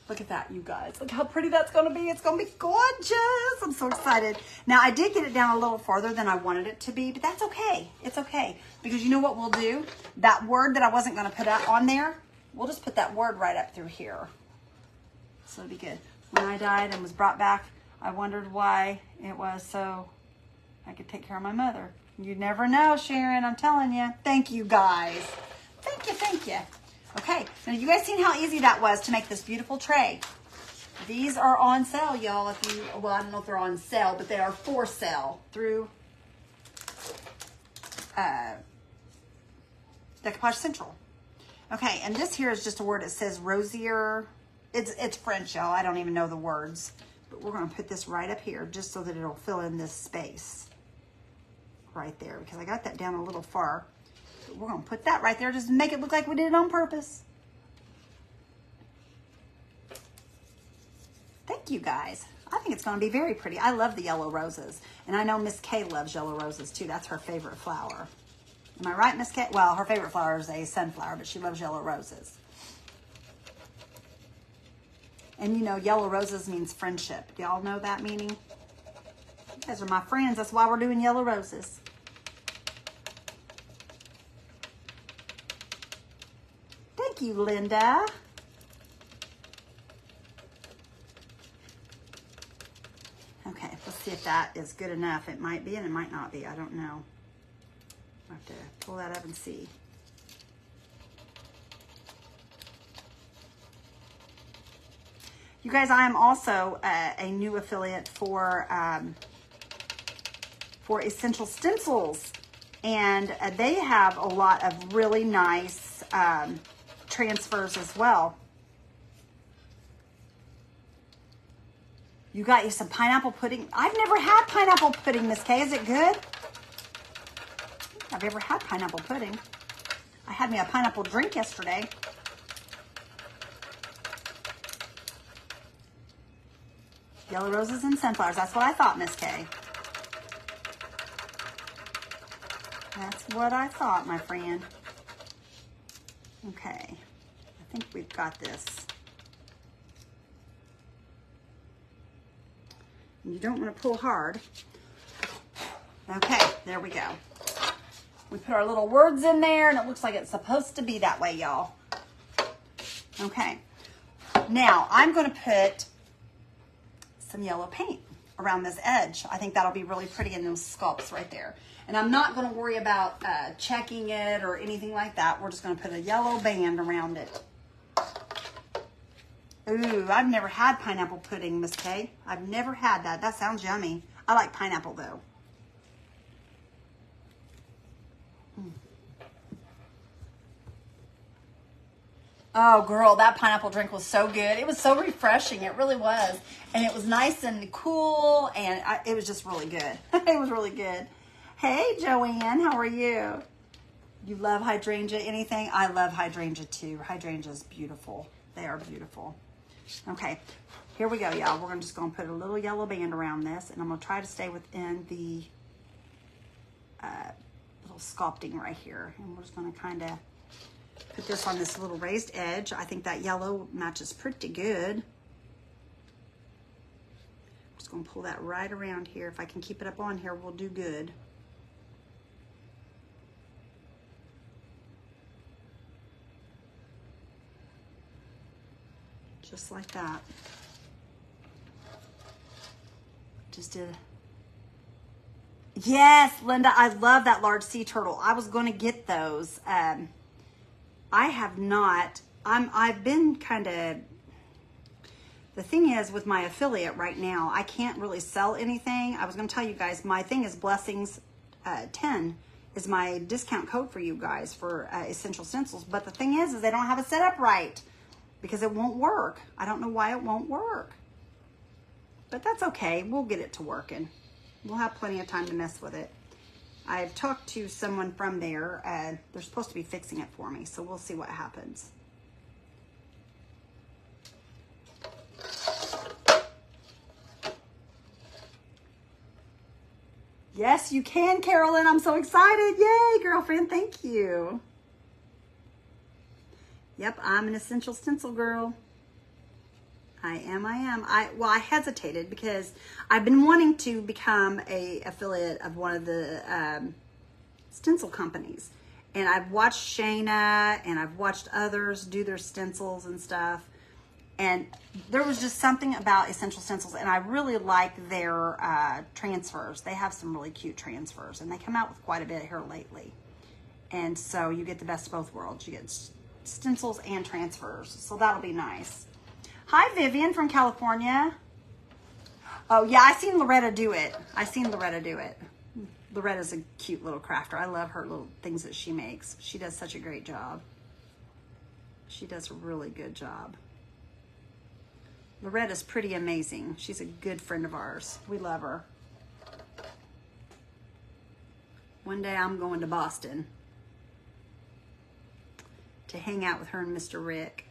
Look at that, you guys. Look how pretty that's going to be. It's going to be gorgeous. I'm so excited. Now, I did get it down a little farther than I wanted it to be, but that's okay. It's okay. Because you know what we'll do? That word that I wasn't going to put on there, we'll just put that word right up through here. So it'll be good. When I died and was brought back, I wondered why it was so I could take care of my mother. You never know, Sharon. I'm telling you. Thank you, guys. Thank you, thank you. Okay, now you guys seen how easy that was to make this beautiful tray. These are on sale, y'all. If you, well, I don't know if they're on sale, but they are for sale through Decoupage Central. Okay, and this here is just a word. It says rosier. It's French, y'all. I don't even know the words. But we're going to put this right up here just so that it'll fill in this space right there, because I got that down a little far. But we're going to put that right there just to make it look like we did it on purpose. Thank you, guys. I think it's going to be very pretty. I love the yellow roses. And I know Miss Kay loves yellow roses, too. That's her favorite flower. Am I right, Miss Kay? Well, her favorite flower is a sunflower, but she loves yellow roses. And you know, yellow roses means friendship. Do y'all know that meaning? You guys are my friends. That's why we're doing yellow roses. Thank you, Linda. Okay, let's see if that is good enough. It might be and it might not be. I don't know. I have to pull that up and see. You guys, I am also a new affiliate for Essential Stencils, and they have a lot of really nice transfers as well. You got you some pineapple pudding. I've never had pineapple pudding, Miss Kay. Is it good? I've ever had pineapple pudding. I had me a pineapple drink yesterday. Yellow roses and sunflowers. That's what I thought, Miss Kay. That's what I thought, my friend. Okay. I think we've got this. You don't want to pull hard. Okay, there we go. We put our little words in there, and it looks like it's supposed to be that way, y'all. Okay. Now, I'm going to put some yellow paint around this edge. I think that'll be really pretty in those sculpts right there. And I'm not going to worry about checking it or anything like that. We're just going to put a yellow band around it. Ooh, I've never had pineapple pudding, Miss Kay. I've never had that. That sounds yummy. I like pineapple, though. Oh, girl, that pineapple drink was so good. It was so refreshing. It really was. And it was nice and cool, and it was just really good. It was really good. Hey, Joanne, how are you? You love hydrangea, anything? I love hydrangea, too. Hydrangea's beautiful. They are beautiful. Okay, here we go, y'all. We're just going to put a little yellow band around this, and I'm going to try to stay within the little sculpting right here. And we're just going to kind of put this on this little raised edge. I think that yellow matches pretty good. I'm just going to pull that right around here. If I can keep it up on here, we'll do good. Just like that. Just did. Yes, Linda, I love that large sea turtle. I was going to get those. I have not. I've been kind of. The thing is, with my affiliate right now, I can't really sell anything. I was going to tell you guys, my thing is Blessings 10 is my discount code for you guys for Essential Stencils. But the thing is they don't have it set up right because it won't work. I don't know why it won't work. But that's okay. We'll get it to working. We'll have plenty of time to mess with it. I've talked to someone from there. They're supposed to be fixing it for me, so we'll see what happens. Yes, you can, Carolyn. I'm so excited. Yay, girlfriend. Thank you. Yep, I'm an Essential Stencil girl. I am. Well, I hesitated because I've been wanting to become a affiliate of one of the stencil companies. And I've watched Shayna and I've watched others do their stencils and stuff. And there was just something about Essential Stencils, and I really like their transfers. They have some really cute transfers, and they come out with quite a bit here lately. And so you get the best of both worlds. You get stencils and transfers, so that'll be nice. Hi, Vivian from California. Oh, yeah, I seen Loretta do it. Loretta's a cute little crafter. I love her little things that she makes. She does such a great job. She does a really good job. Loretta's pretty amazing. She's a good friend of ours. We love her. One day I'm going to Boston to hang out with her and Mr. Rick.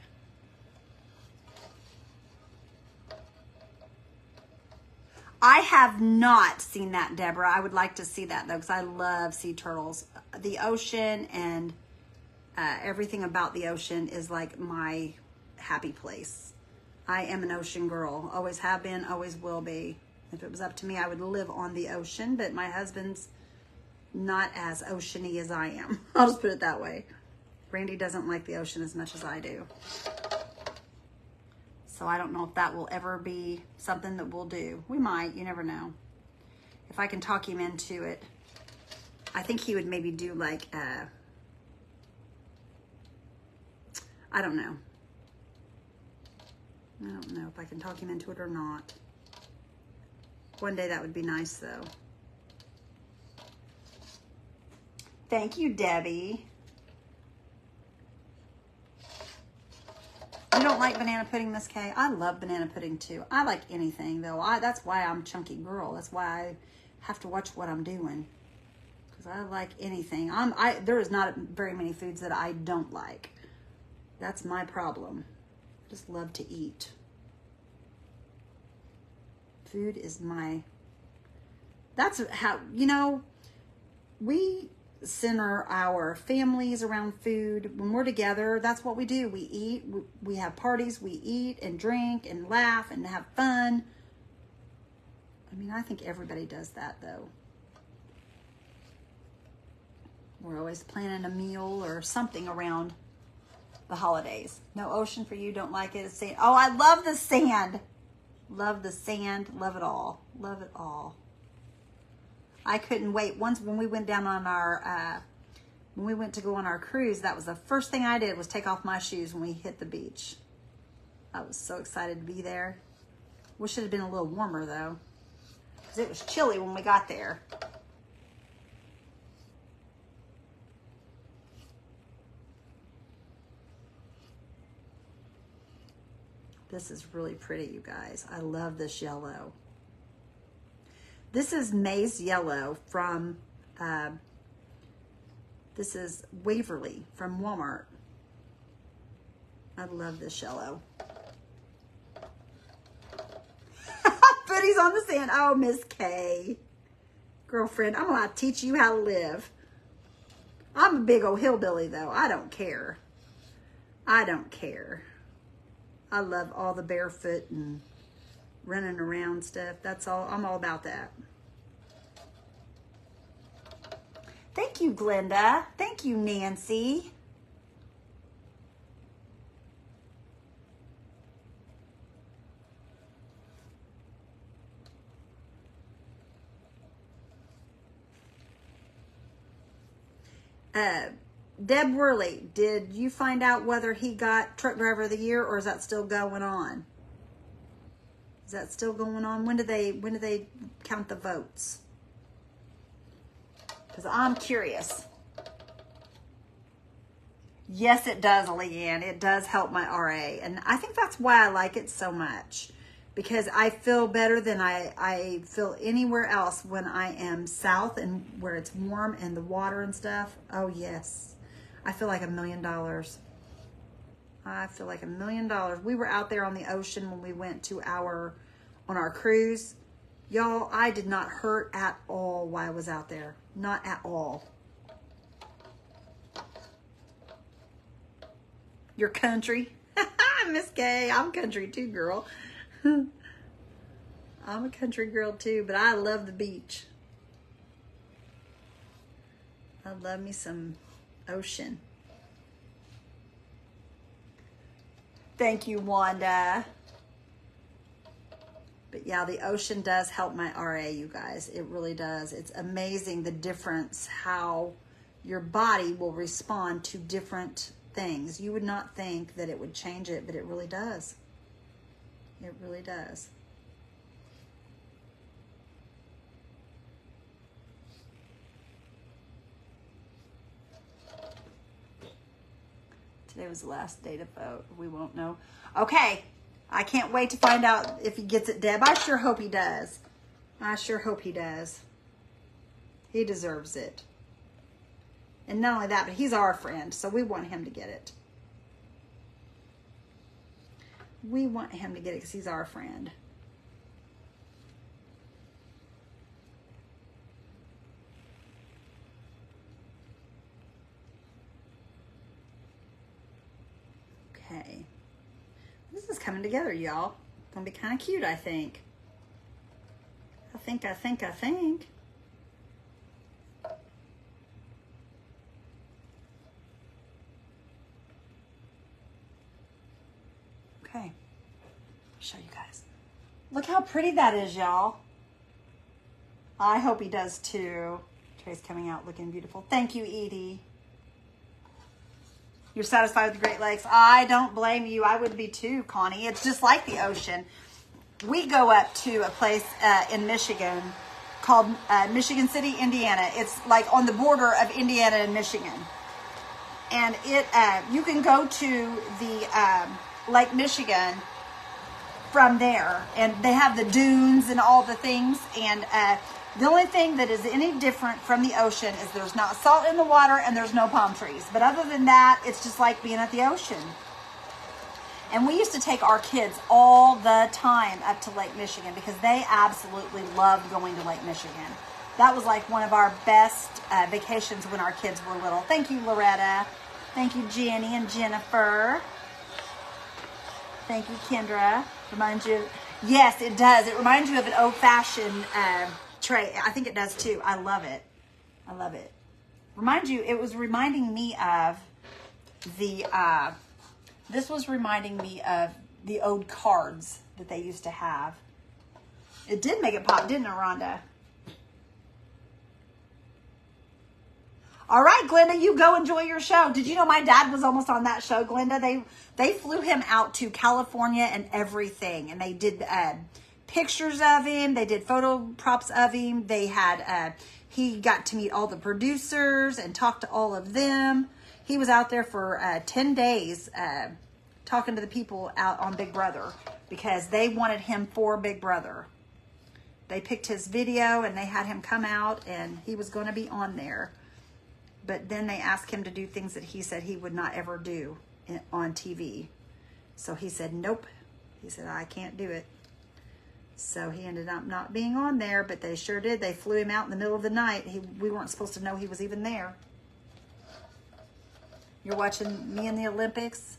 I have not seen that, Deborah. I would like to see that, though, because I love sea turtles. The ocean and everything about the ocean is like my happy place. I am an ocean girl. Always have been, always will be. If it was up to me, I would live on the ocean, but my husband's not as oceany as I am. I'll just put it that way. Randy doesn't like the ocean as much as I do. So I don't know if that will ever be something that we'll do. We might, you never know. If I can talk him into it. I think he would maybe do like, I don't know. I don't know if I can talk him into it or not. One day that would be nice though. Thank you, Debbie. You don't like banana pudding, Miss Kay? I love banana pudding too. I like anything though. That's why I'm a chunky girl. That's why I have to watch what I'm doing. Because I like anything. There is not very many foods that I don't like. That's my problem. I just love to eat. Food is that's how, we center our families around food. When we're together, that's what we do. We eat, we have parties, we eat and drink and laugh and have fun. I mean, I think everybody does that though. We're always planning a meal or something around the holidays. No ocean for you, don't like it. It's sand. Oh, I love the sand. Love the sand, love it all. Love it all. I couldn't wait. Once when we went down on our, when we went to go on our cruise, that was the first thing I did was take off my shoes when we hit the beach. I was so excited to be there. Wish it had been a little warmer though, because it was chilly when we got there. This is really pretty, you guys. I love this yellow. This is maize yellow from, this is Waverly from Walmart. I love this yellow. Footies on the sand. Oh, Miss Kay. Girlfriend, I'm going to teach you how to live. I'm a big old hillbilly, though. I don't care. I don't care. I love all the barefoot and running around stuff. That's all. I'm all about that. Thank you, Glenda. Thank you, Nancy. Deb Worley, did you find out whether he got Truck Driver of the Year, or is that still going on? Is that still going on? When do they count the votes? Because I'm curious. Yes, it does, Leanne. It does help my RA. And I think that's why I like it so much. Because I feel better than I feel anywhere else when I am south and where it's warm and the water and stuff. Oh, yes. I feel like $1 million. I feel like $1 million. We were out there on the ocean when we went to on our cruise. Y'all, I did not hurt at all while I was out there. Not at all. You're country. Miss Kay, I'm country too, girl. I'm a country girl too, but I love the beach. I love me some ocean. Thank you, Wanda. But yeah, the ocean does help my RA, you guys. It really does. It's amazing the difference how your body will respond to different things. You would not think that it would change it, but it really does. It really does. Today was the last day to vote. We won't know. Okay. I can't wait to find out if he gets it, Deb. I sure hope he does. I sure hope he does. He deserves it. And not only that, but he's our friend, so we want him to get it. We want him to get it because he's our friend. Okay. This is coming together, y'all. Gonna be kind of cute, I think. I think. Okay. Show you guys. Look how pretty that is, y'all. I hope he does too. Trey's coming out looking beautiful. Thank you, Edie. You're satisfied with the Great Lakes? I don't blame you. I would be too, Connie. It's just like the ocean. We go up to a place in Michigan called Michigan City, Indiana. It's like on the border of Indiana and Michigan. And it you can go to the Lake Michigan from there. And they have the dunes and all the things. And the only thing that is any different from the ocean is there's not salt in the water and there's no palm trees. But other than that, it's just like being at the ocean. And we used to take our kids all the time up to Lake Michigan because they absolutely loved going to Lake Michigan. That was like one of our best vacations when our kids were little. Thank you, Loretta. Thank you, Jenny and Jennifer. Thank you, Kendra. Reminds you, yes, it does. It reminds you of an old-fashioned tray. I think it does too. I love it. I love it. Remind you, it was reminding me of the, this was reminding me of the old cards that they used to have. It did make it pop, didn't it, Rhonda? All right, Glenda, you go enjoy your show. Did you know my dad was almost on that show, Glenda? They flew him out to California and everything, and they did pictures of him. They did photo props of him. They had he got to meet all the producers and talk to all of them. He was out there for 10 days talking to the people out on Big Brother because they wanted him for Big Brother. They picked his video and they had him come out and he was going to be on there. But then they asked him to do things that he said he would not ever do on TV. So he said, nope. He said, I can't do it. So he ended up not being on there, but they sure did. They flew him out in the middle of the night. We weren't supposed to know he was even there. You're watching me in the Olympics?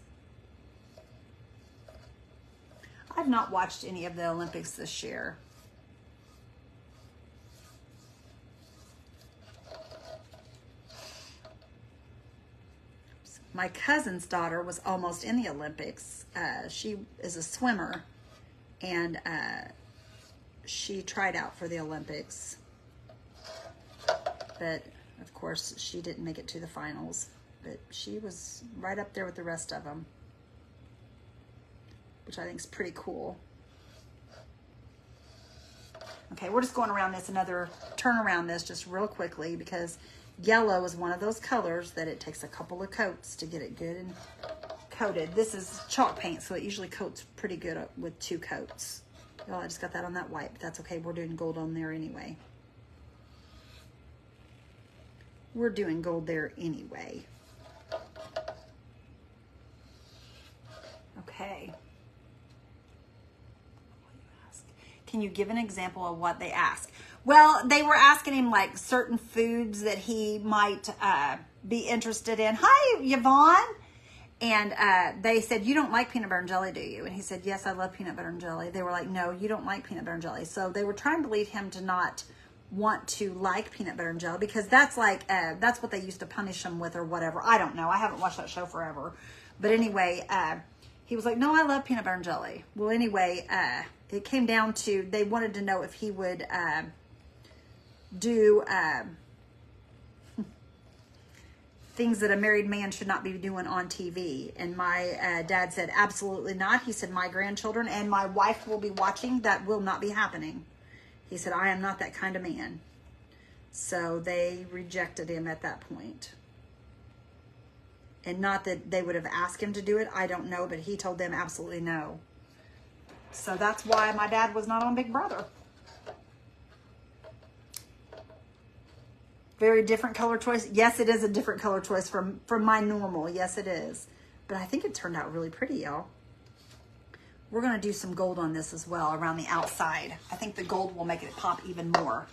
I've not watched any of the Olympics this year. My cousin's daughter was almost in the Olympics. She is a swimmer, and she tried out for the Olympics. But, of course, she didn't make it to the finals. But she was right up there with the rest of them, which I think is pretty cool. Okay, we're just going around this, turn around this just real quickly because yellow is one of those colors that it takes a couple of coats to get it good and coated. This is chalk paint, so it usually coats pretty good with 2 coats. Oh, I just got that on that white, but that's okay. We're doing gold on there anyway. We're doing gold there anyway. Okay. Can you give an example of what they ask? Well, they were asking him like certain foods that he might be interested in. Hi, Yvonne. And they said, you don't like peanut butter and jelly, do you? And he said, yes, I love peanut butter and jelly. They were like, no, you don't like peanut butter and jelly. So they were trying to lead him to not want to like peanut butter and jelly because that's like, that's what they used to punish him with or whatever. I don't know. I haven't watched that show forever. But anyway, he was like, no, I love peanut butter and jelly. Well, anyway, it came down to, they wanted to know if he would do things that a married man should not be doing on TV. And my dad said, absolutely not. He said, my grandchildren and my wife will be watching. That will not be happening. He said, I am not that kind of man. So they rejected him at that point. And not that they would have asked him to do it. I don't know, but he told them absolutely no. So that's why my dad was not on Big Brother. Very different color choice. Yes, it is a different color choice from my normal. Yes, it is. But I think it turned out really pretty, y'all. We're going to do some gold on this as well around the outside. I think the gold will make it pop even more.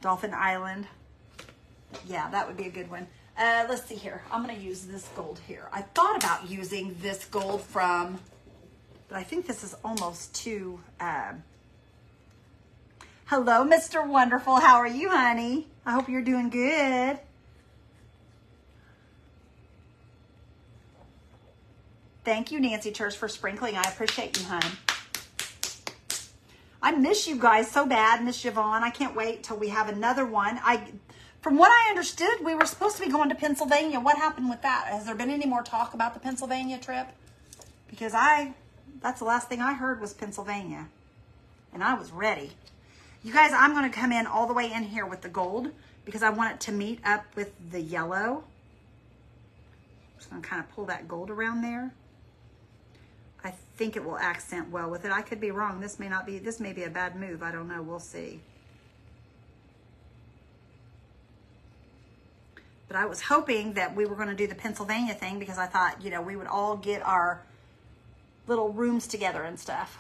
Dolphin Island. Yeah, that would be a good one. Let's see here. I'm going to use this gold here. I thought about using this gold from, but I think this is almost too... Hello, Mr. Wonderful. How are you, honey? I hope you're doing good. Thank you, Nancy Church, for sprinkling. I appreciate you, hon. I miss you guys so bad, Miss Yvonne. I can't wait till we have another one. From what I understood, we were supposed to be going to Pennsylvania. What happened with that? Has there been any more talk about the Pennsylvania trip? Because that's the last thing I heard was Pennsylvania. And I was ready. You guys, I'm going to come in all the way in here with the gold because I want it to meet up with the yellow. I'm just going to kind of pull that gold around there. I think it will accent well with it. I could be wrong. This may be a bad move. I don't know. We'll see. But I was hoping that we were going to do the Pennsylvania thing because I thought, you know, we would all get our little rooms together and stuff.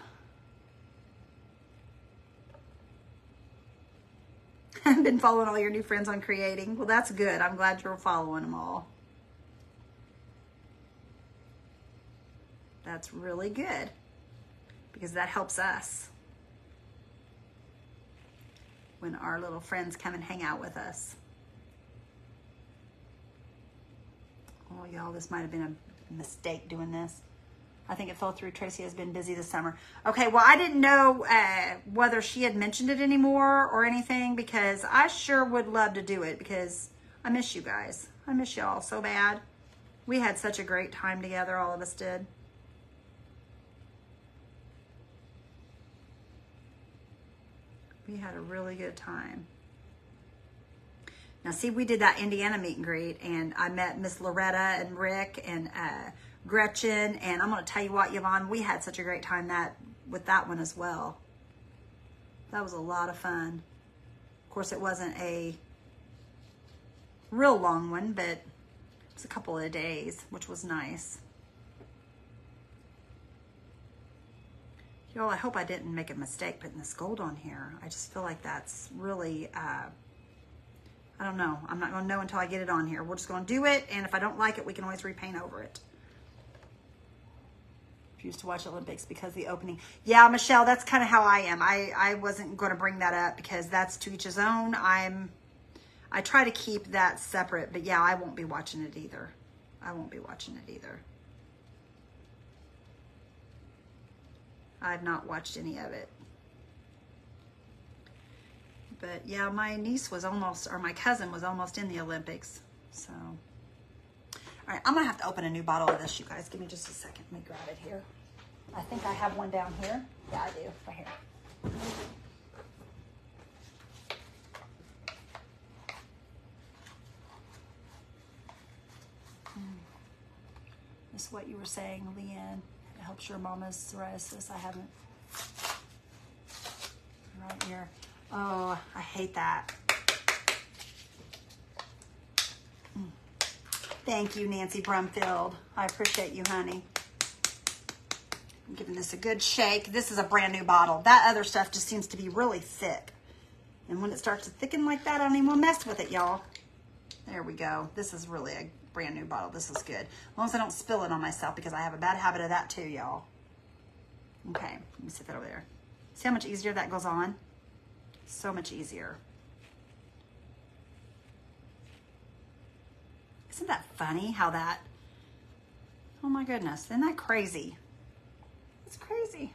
I've been following all your new friends on Creating. Well, that's good. I'm glad you're following them all. That's really good because that helps us when our little friends come and hang out with us. Oh, y'all, this might have been a mistake doing this. I think it fell through. Tracy has been busy this summer. Okay, well, I didn't know whether she had mentioned it anymore or anything because I sure would love to do it because I miss you guys. I miss y'all so bad. We had such a great time together, all of us did. We had a really good time. Now, see, we did that Indiana meet and greet, and I met Miss Loretta and Rick and Gretchen, and I'm going to tell you what, Yvonne, we had such a great time with that one as well. That was a lot of fun. Of course, it wasn't a real long one, but it was a couple of days, which was nice. Y'all, I hope I didn't make a mistake putting this gold on here. I just feel like that's really, I don't know. I'm not going to know until I get it on here. We're just going to do it, and if I don't like it, we can always repaint over it. Used to watch Olympics because the opening. Yeah, Michelle, that's kind of how I am. I wasn't going to bring that up because that's to each his own. I try to keep that separate, but yeah, I won't be watching it either. I won't be watching it either. I've not watched any of it. But yeah, my niece was almost, or my cousin was almost in the Olympics. So, all right, I'm gonna have to open a new bottle of this, you guys. Give me just a second. Let me grab it here. I think I have one down here. Yeah, I do, right here. This is what you were saying, Leanne. It helps your mama's psoriasis. I haven't. Right here. Oh, I hate that. Thank you, Nancy Brumfield. I appreciate you, honey. I'm giving this a good shake. This is a brand new bottle. That other stuff just seems to be really thick. And when it starts to thicken like that, I don't even want to mess with it, y'all. There we go. This is really a brand new bottle. This is good. As long as I don't spill it on myself because I have a bad habit of that too, y'all. Okay, let me set that over there. See how much easier that goes on? So much easier. Isn't that funny how that, oh my goodness, isn't that crazy? It's crazy.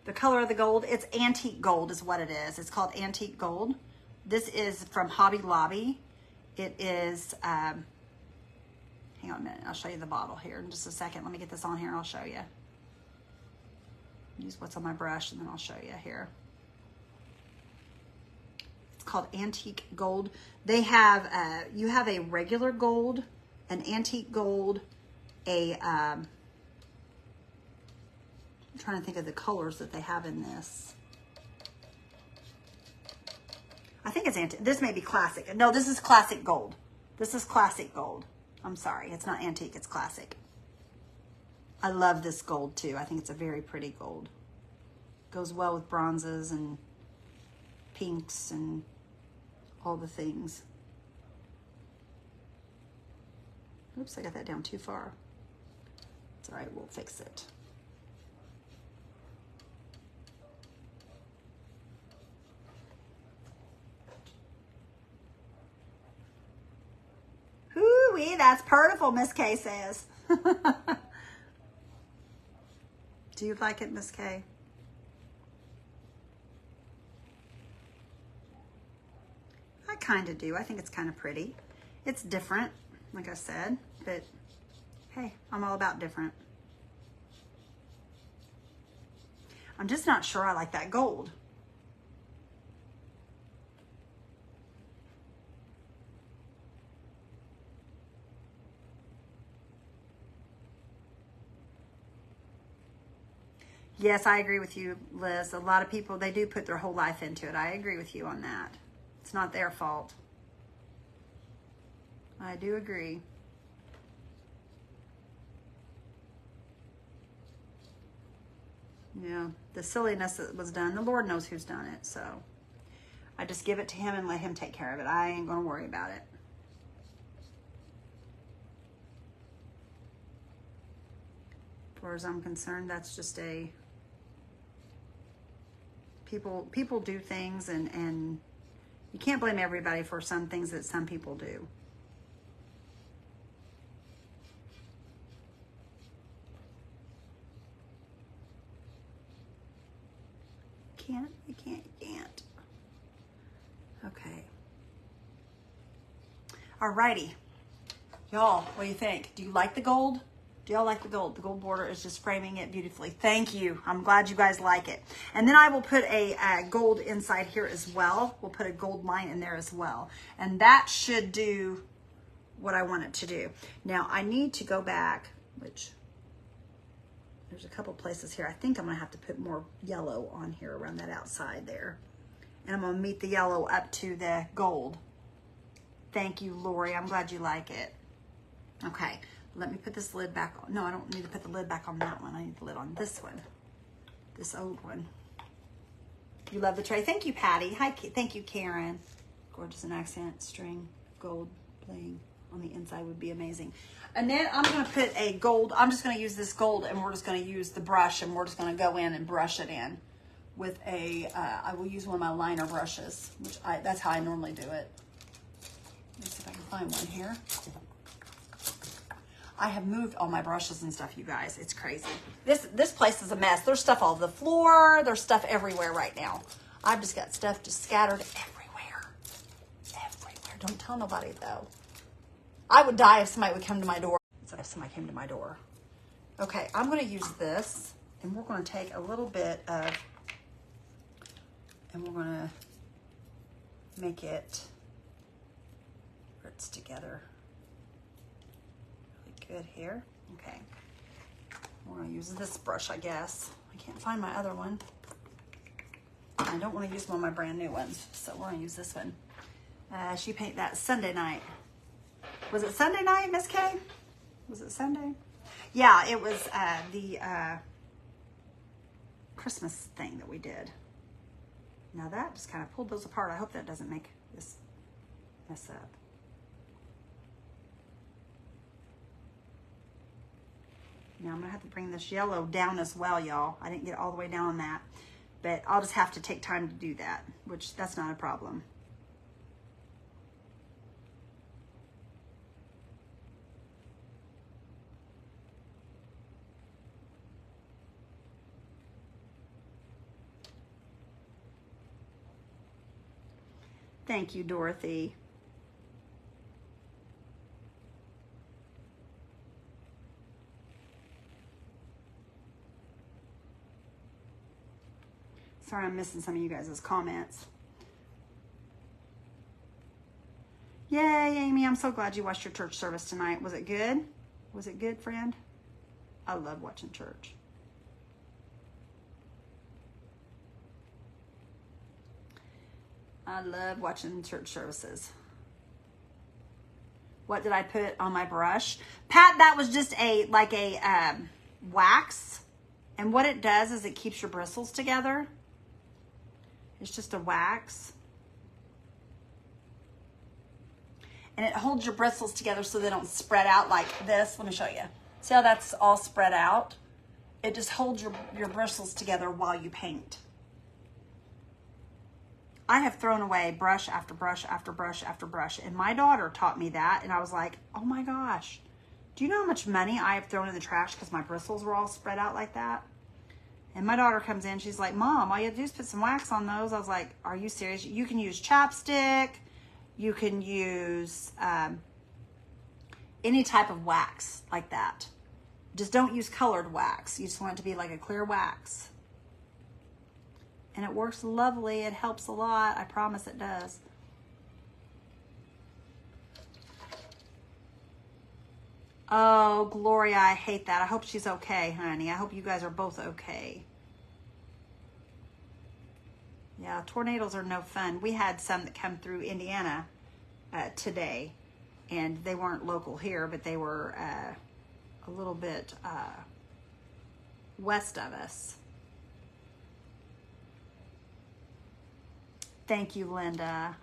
The color of the gold, it's antique gold is what it is. It's called antique gold. This is from Hobby Lobby. It is, hang on a minute, I'll show you the bottle here in just a second. Let me get this on here and I'll show you. Use what's on my brush and then I'll show you here. It's called Antique Gold. They have, you have a regular gold, an antique gold, I'm trying to think of the colors that they have in this. I think it's antique. This may be classic. No, this is classic gold. This is classic gold. I'm sorry. It's not antique. It's classic. I love this gold too. I think it's a very pretty gold. Goes well with bronzes and pinks and all the things. Oops, I got that down too far. It's all right. We'll fix it. Hoo-wee, that's purtiful, Miss K says. Do you like it, Miss K? I kind of do. I think it's kind of pretty. It's different, like I said, but hey, I'm all about different. I'm just not sure I like that gold. Yes, I agree with you, Liz. A lot of people, they do put their whole life into it. I agree with you on that. It's not their fault. I do agree. Yeah, the silliness that was done, the Lord knows who's done it. So I just give it to him and let him take care of it. I ain't going to worry about it. As far as I'm concerned, that's just a... People do things, and you can't blame everybody for some things that some people do. You can't. Okay. Alrighty. Y'all, what do you think? Do you like the gold? Do y'all like the gold? The gold border is just framing it beautifully. Thank you. I'm glad you guys like it. And then I will put a gold inside here as well. We'll put a gold line in there as well. And that should do what I want it to do. Now I need to go back, which there's a couple places here. I think I'm gonna have to put more yellow on here around that outside there. And I'm gonna meet the yellow up to the gold. Thank you, Lori. I'm glad you like it. Okay. Let me put this lid back on. No, I don't need to put the lid back on that one. I need the lid on this one. This old one. You love the tray. Thank you, Patty. Hi, thank you, Karen. Gorgeous and accent string gold bling on the inside would be amazing. And then I'm going to put a gold. I'm just going to use this gold, and we're just going to use the brush, and we're just going to go in and brush it in with a, I will use one of my liner brushes, which that's how I normally do it. Let's see if I can find one here. I have moved all my brushes and stuff, you guys. It's crazy. This place is a mess. There's stuff all over the floor. There's stuff everywhere right now. I've just got stuff just scattered everywhere. Everywhere. Don't tell nobody, though. I would die if somebody would come to my door. If somebody came to my door. Okay, I'm going to use this, and we're going to take a little bit of, and we're going to make it where it's together. Good here. Okay. We're going to use this brush, I guess. I can't find my other one. I don't want to use one of my brand new ones, so we're going to use this one. She painted that Sunday night. Was it Sunday night, Miss K? Was it Sunday? Yeah, it was the Christmas thing that we did. Now that just kind of pulled those apart. I hope that doesn't make this mess up. Now I'm gonna have to bring this yellow down as well, y'all. I didn't get all the way down on that, but I'll just have to take time to do that, which that's not a problem. Thank you, Dorothy. Sorry, I'm missing some of you guys' comments. Yay, Amy. I'm so glad you watched your church service tonight. Was it good? Was it good, friend? I love watching church. I love watching church services. What did I put on my brush? Pat, that was just a wax. And what it does is it keeps your bristles together. It's just a wax. And it holds your bristles together so they don't spread out like this. Let me show you. See how that's all spread out? It just holds your bristles together while you paint. I have thrown away brush after brush after brush after brush. And my daughter taught me that. And I was like, oh my gosh. Do you know how much money I have thrown in the trash because my bristles were all spread out like that? And my daughter comes in. She's like, Mom, all you have to do is put some wax on those. I was like, are you serious? You can use chapstick. You can use any type of wax like that. Just don't use colored wax. You just want it to be like a clear wax. And it works lovely. It helps a lot. I promise it does. Oh, Gloria, I hate that. I hope she's okay, honey. I hope you guys are both okay. Yeah, tornadoes are no fun. We had some that come through Indiana today. And they weren't local here, but they were a little bit west of us. Thank you, Linda.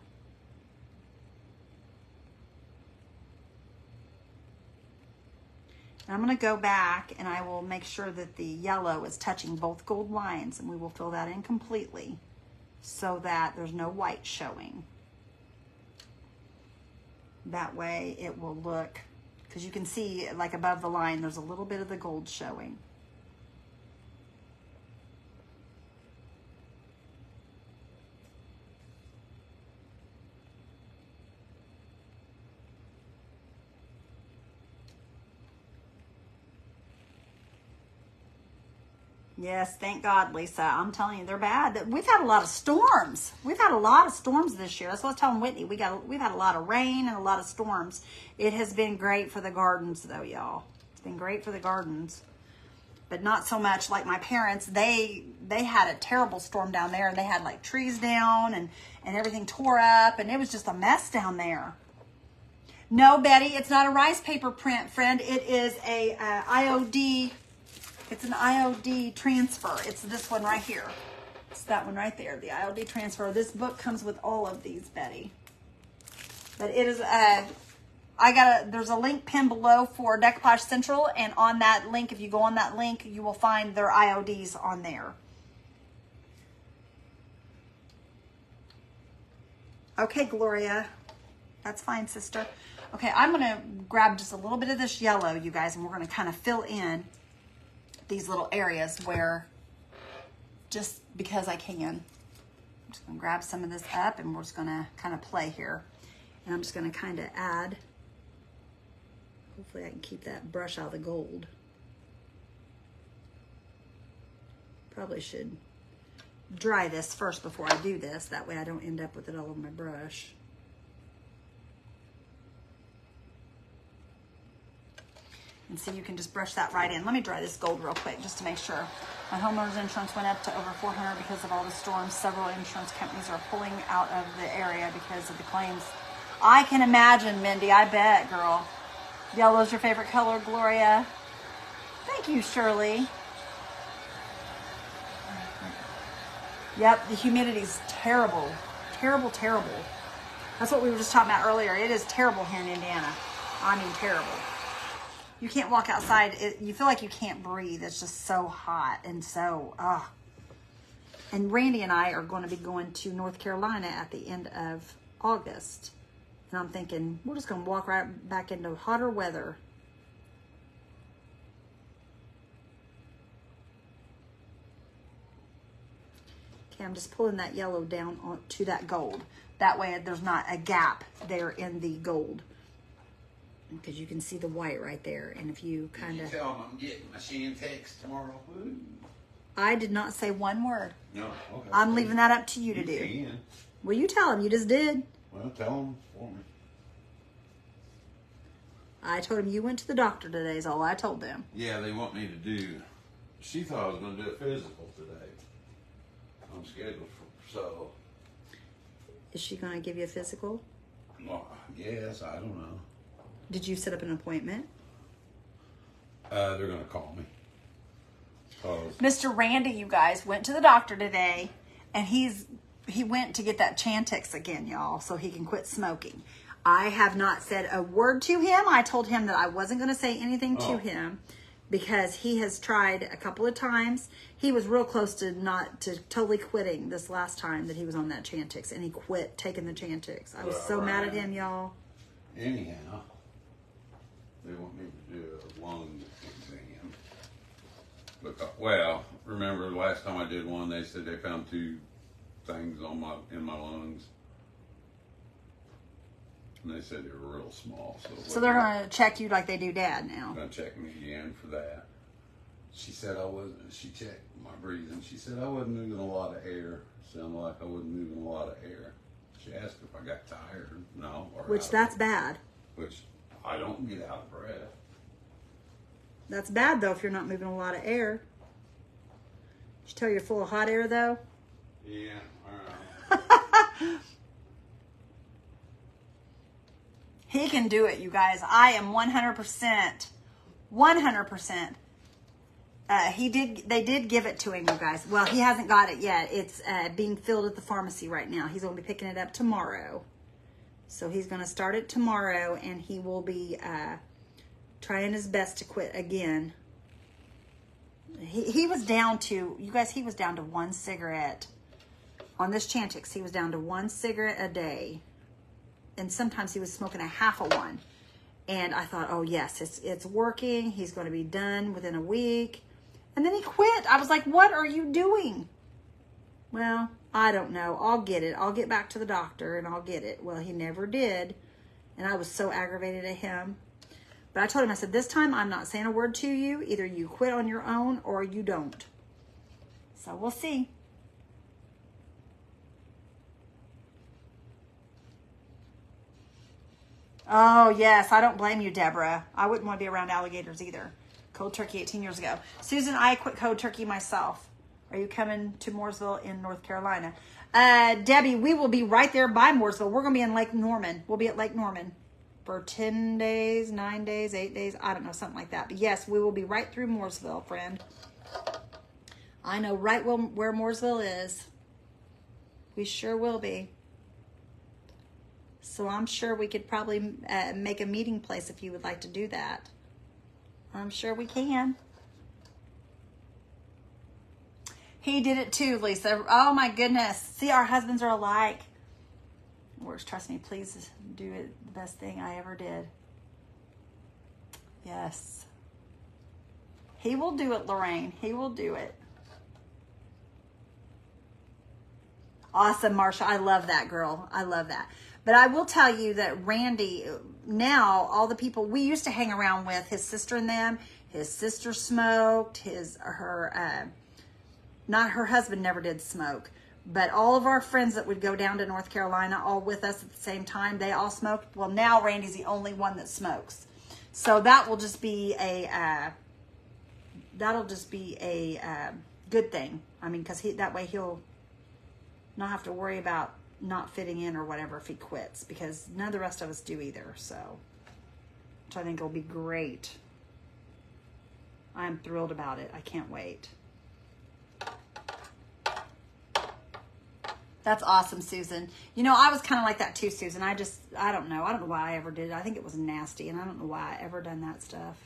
And I'm going to go back and I will make sure that the yellow is touching both gold lines, and we will fill that in completely so that there's no white showing. That way it will look, because you can see like above the line there's a little bit of the gold showing. Yes, thank God, Lisa. I'm telling you, they're bad. We've had a lot of storms. We've had a lot of storms this year. That's what I was telling Whitney. We've had a lot of rain and a lot of storms. It has been great for the gardens, though, y'all. It's been great for the gardens, but not so much like my parents. They had a terrible storm down there, and they had like trees down and everything tore up, and it was just a mess down there. No, Betty, it's not a rice paper print, friend. It is a IOD. It's an IOD transfer. It's this one right here. It's that one right there, the IOD transfer. This book comes with all of these, Betty. But it is there's a link pinned below for Decoupage Central, and on that link, if you go on that link, you will find their IODs on there. Okay, Gloria. That's fine, sister. Okay, I'm going to grab just a little bit of this yellow, you guys, and we're going to kind of fill in these little areas where, just because I can. I'm just going to grab some of this up, and we're just going to kind of play here. And I'm just going to kind of add. Hopefully I can keep that brush out of the gold. Probably should dry this first before I do this. That way I don't end up with it all over my brush. And so you can just brush that right in. Let me dry this gold real quick just to make sure. My homeowner's insurance went up to over $400 because of all the storms. Several insurance companies are pulling out of the area because of the claims. I can imagine, Mindy. I bet, girl. Yellow's your favorite color, Gloria. Thank you, Shirley. Yep, the humidity's terrible. Terrible, terrible. That's what we were just talking about earlier. It is terrible here in Indiana. I mean, terrible. You can't walk outside. You feel like you can't breathe. It's just so hot and so, And Randy and I are going to be going to North Carolina at the end of August. And I'm thinking, we're just going to walk right back into hotter weather. Okay, I'm just pulling that yellow down to that gold. That way there's not a gap there in the gold. Because you can see the white right there. And if you kind of... Did you tell them I'm getting my Shantex tomorrow? Ooh. I did not say one word. No, okay. I'm leaving that up to you to do. Can. Well, you tell them. You just did. Well, tell them for me. I told him you went to the doctor today is all I told them. Yeah, they want me to do. She thought I was going to do a physical today. I'm scheduled for so. Is she going to give you a physical? Well, yes, I don't know. Did you set up an appointment? They're going to call me. Mr. Randy, you guys, went to the doctor today, and he went to get that Chantix again, y'all, so he can quit smoking. I have not said a word to him. I told him that I wasn't going to say anything to him because he has tried a couple of times. He was real close to totally quitting this last time that he was on that Chantix, and he quit taking the Chantix. I was so mad at him, y'all. Anyhow, they want me to do a lung exam. Because, well, remember the last time I did one, they said they found 2 things in my lungs. And they said they were real small. So they're going to check you like they do Dad now. Going to check me again for that. She said she checked my breathing. She said I wasn't moving a lot of air. Sounded like I wasn't moving a lot of air. She asked if I got tired. No. Which that's bad. Which I don't get out of breath. That's bad, though, if you're not moving a lot of air. Did you tell you're full of hot air, though? Yeah. He can do it, you guys. I am 100%. 100%. They did give it to him, you guys. Well, he hasn't got it yet. It's being filled at the pharmacy right now. He's going to be picking it up tomorrow. So he's going to start it tomorrow, and he will be trying his best to quit again. He was down to, you guys, he was down to 1 cigarette. On this Chantix, he was down to 1 cigarette a day. And sometimes he was smoking a half of one. And I thought, oh yes, it's working. He's going to be done within a week. And then he quit. I was like, what are you doing? Well, I don't know. I'll get it. I'll get back to the doctor and I'll get it. Well, he never did. And I was so aggravated at him. But I told him, I said, this time I'm not saying a word to you. Either you quit on your own or you don't. So we'll see. Oh, yes. I don't blame you, Deborah. I wouldn't want to be around alligators either. Cold turkey 18 years ago. Susan, I quit cold turkey myself. Are you coming to Mooresville in North Carolina? Debbie, we will be right there by Mooresville. We're going to be in Lake Norman. We'll be at Lake Norman for 10 days, 9 days, 8 days. I don't know, something like that. But yes, we will be right through Mooresville, friend. I know right where Mooresville is. We sure will be. So I'm sure we could probably make a meeting place if you would like to do that. I'm sure we can. He did it too, Lisa. Oh my goodness. See, our husbands are alike. Works, trust me, please do it. The best thing I ever did. Yes. He will do it, Lorraine. He will do it. Awesome, Marsha. I love that, girl. I love that. But I will tell you that Randy, now all the people we used to hang around with, his sister and them, his sister smoked, not her husband never did smoke, but all of our friends that would go down to North Carolina all with us at the same time, they all smoked. Well, now Randy's the only one that smokes. So that will just be a good thing. I mean, because that way he'll not have to worry about not fitting in or whatever if he quits, because none of the rest of us do either. So, which I think will be great. I'm thrilled about it. I can't wait. That's awesome, Susan. You know, I was kind of like that too, Susan. I don't know. I don't know why I ever did it. I think it was nasty, and I don't know why I ever done that stuff.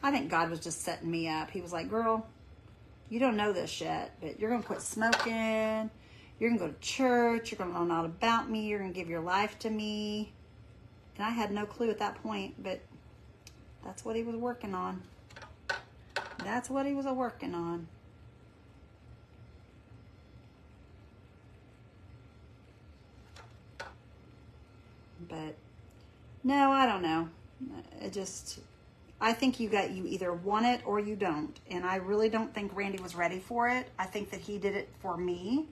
I think God was just setting me up. He was like, girl, you don't know this yet, but you're going to quit smoking. You're going to go to church. You're going to learn all about me. You're going to give your life to me. And I had no clue at that point, but that's what he was working on. That's what he was working on. But no, I don't know. I think you either want it or you don't. And I really don't think Randy was ready for it. I think that he did it for me.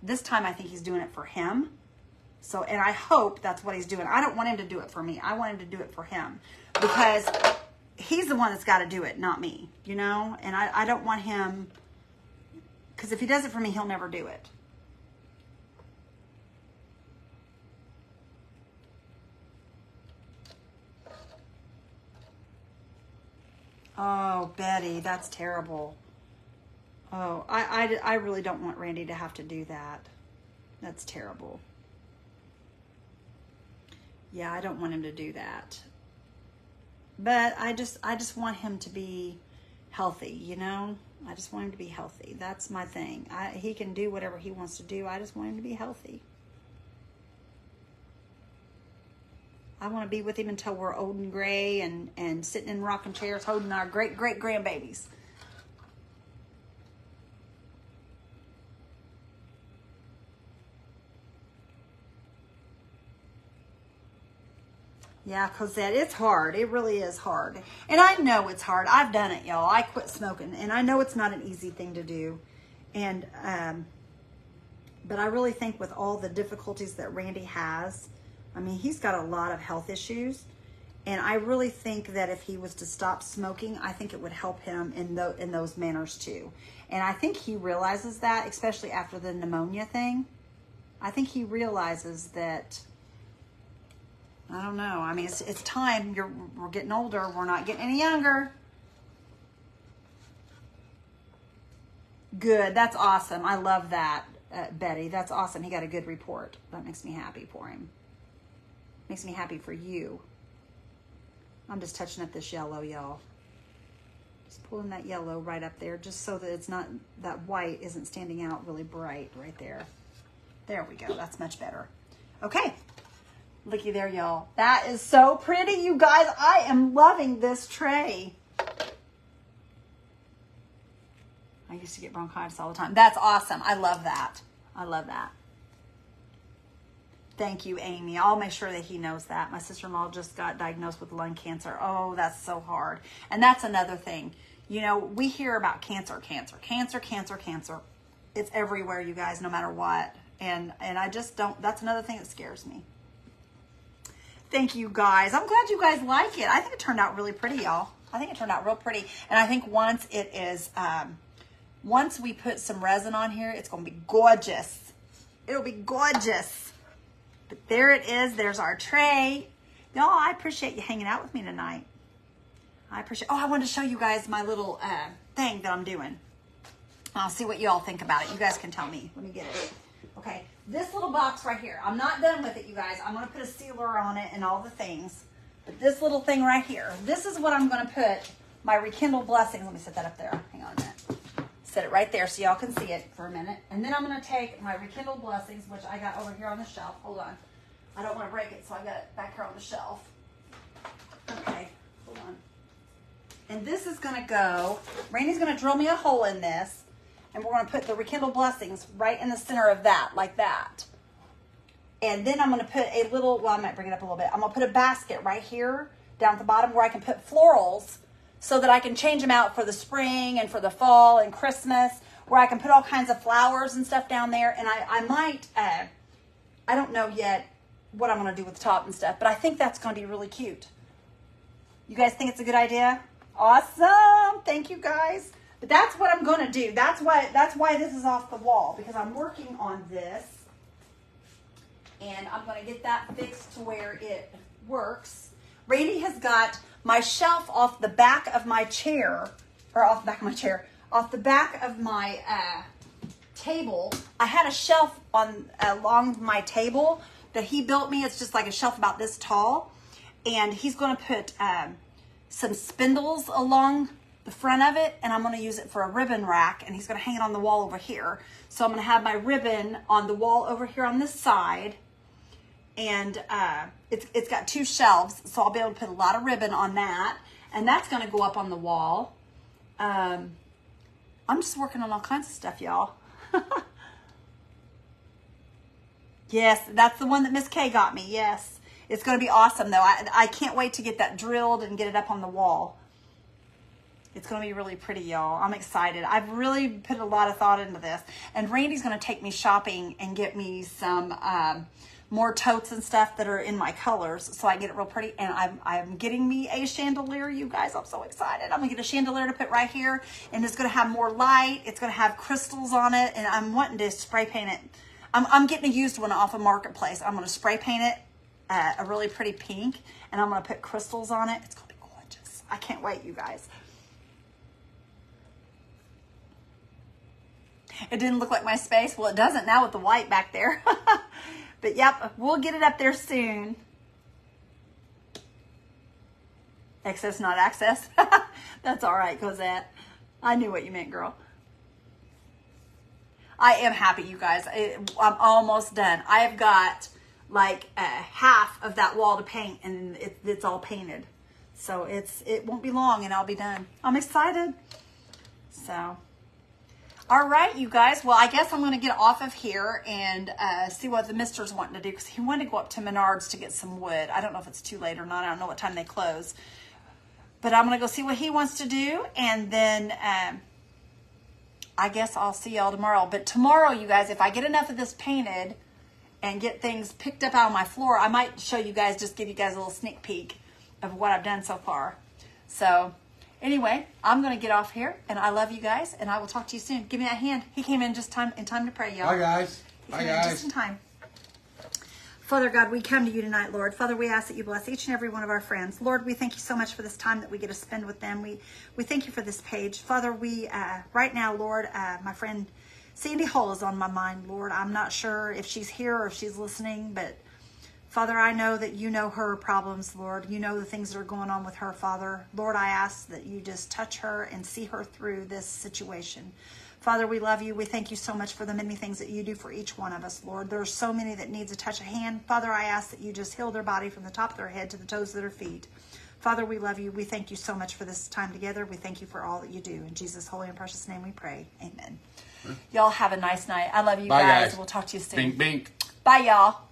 This time I think he's doing it for him. So, and I hope that's what he's doing. I don't want him to do it for me. I want him to do it for him, because he's the one that's got to do it, not me, you know? And I don't want him, because if he does it for me, he'll never do it. Oh, Betty, that's terrible. Oh, I really don't want Randy to have to do that. That's terrible. Yeah, I don't want him to do that. But I just want him to be healthy, you know? I just want him to be healthy. That's my thing. He can do whatever he wants to do. I just want him to be healthy. I want to be with him until we're old and gray and sitting in rocking chairs holding our great grandbabies. Yeah, Cosette, it's hard. It really is hard. And I know it's hard. I've done it, y'all. I quit smoking, and I know it's not an easy thing to do. And, but I really think with all the difficulties that Randy has, I mean, he's got a lot of health issues. And I really think that if he was to stop smoking, I think it would help him in those manners too. And I think he realizes that, especially after the pneumonia thing. I think he realizes that, I don't know. I mean, it's time. We're getting older. We're not getting any younger. Good. That's awesome. I love that, Betty. That's awesome. He got a good report. That makes me happy for him. Makes me happy for you. I'm just touching up this yellow, y'all. Just pulling that yellow right up there, just so that it's not, that white isn't standing out really bright right there. There we go. That's much better. Okay. Looky there, y'all. That is so pretty, you guys. I am loving this tray. I used to get bronchitis all the time. That's awesome. I love that. I love that. Thank you, Amy. I'll make sure that he knows that. My sister-in-law just got diagnosed with lung cancer. Oh, that's so hard. And that's another thing. You know, we hear about cancer. It's everywhere, you guys, no matter what. And I just don't, that's another thing that scares me. Thank you, guys. I'm glad you guys like it. I think it turned out really pretty, y'all. I think it turned out real pretty. And I think once it is, once we put some resin on here, it's going to be gorgeous. It'll be gorgeous. But there it is. There's our tray. Y'all, I appreciate you hanging out with me tonight. I wanted to show you guys my little thing that I'm doing. I'll see what you all think about it. You guys can tell me. Let me get it. Okay, this little box right here. I'm not done with it, you guys. I'm going to put a sealer on it and all the things. But this little thing right here, this is what I'm going to put my Rekindle Blessings. Let me set that up there. Hang on a minute. Set it right there so y'all can see it for a minute. And then I'm going to take my Rekindle Blessings, which I got over here on the shelf. Hold on. I don't want to break it, so I got it back here on the shelf. Okay, hold on. And this is going to go, Randy's going to drill me a hole in this. And we're going to put the Rekindle Blessings right in the center of that, like that. And then I'm going to put a little, well, I might bring it up a little bit. I'm going to put a basket right here down at the bottom where I can put florals so that I can change them out for the spring and for the fall and Christmas, where I can put all kinds of flowers and stuff down there. And I might, I don't know yet what I'm going to do with the top and stuff, but I think that's going to be really cute. You guys think it's a good idea? Awesome. Thank you, guys. But that's what I'm going to do. That's why this is off the wall, because I'm working on this. And I'm going to get that fixed to where it works. Randy has got my shelf off the back of my chair, or off the back of my chair, off the back of my table. I had a shelf along my table that he built me. It's just like a shelf about this tall. And he's going to put some spindles along the front of it, and I'm going to use it for a ribbon rack, and he's going to hang it on the wall over here. So I'm going to have my ribbon on the wall over here on this side, and it's got two shelves, so I'll be able to put a lot of ribbon on that, and that's going to go up on the wall. I'm just working on all kinds of stuff, y'all. Yes, that's the one that Miss Kay got me. Yes, it's going to be awesome, though. I can't wait to get that drilled and get it up on the wall. It's going to be really pretty, y'all. I'm excited. I've really put a lot of thought into this. And Randy's going to take me shopping and get me some more totes and stuff that are in my colors, so I get it real pretty. And I'm getting me a chandelier, you guys. I'm so excited. I'm gonna get a chandelier to put right here, and it's gonna have more light. It's gonna have crystals on it, and I'm wanting to spray paint it. I'm getting a used one off of Marketplace. I'm gonna spray paint it a really pretty pink, and I'm gonna put crystals on it. It's gonna be gorgeous. I can't wait, you guys. It didn't look like my space. Well, it doesn't now with the white back there. But yep, we'll get it up there soon. Excess, not access. That's all right, Cosette. I knew what you meant, girl. I am happy, you guys. I'm almost done. I have got like half of that wall to paint, and it's all painted. So it won't be long, and I'll be done. I'm excited. So, all right, you guys. Well, I guess I'm going to get off of here and see what the mister's wanting to do, because he wanted to go up to Menards to get some wood. I don't know if it's too late or not. I don't know what time they close. But I'm going to go see what he wants to do, and then I guess I'll see y'all tomorrow. But tomorrow, you guys, if I get enough of this painted and get things picked up out of my floor, I might show you guys, just give you guys a little sneak peek of what I've done so far. So anyway, I'm going to get off here, and I love you guys, and I will talk to you soon. Give me that hand. He came in just in time to pray, y'all. Bye, guys. He came in just in time. Father God, we come to you tonight, Lord. Father, we ask that you bless each and every one of our friends. Lord, we thank you so much for this time that we get to spend with them. We thank you for this page. Father, we, right now, Lord, my friend Sandy Hull is on my mind, Lord. I'm not sure if she's here or if she's listening, but Father, I know that you know her problems, Lord. You know the things that are going on with her, Father. Lord, I ask that you just touch her and see her through this situation. Father, we love you. We thank you so much for the many things that you do for each one of us, Lord. There are so many that needs a touch of hand. Father, I ask that you just heal their body from the top of their head to the toes of their feet. Father, we love you. We thank you so much for this time together. We thank you for all that you do. In Jesus' holy and precious name we pray. Amen. Y'all have a nice night. I love you. Bye, guys. We'll talk to you soon. Bink, bink. Bye, y'all.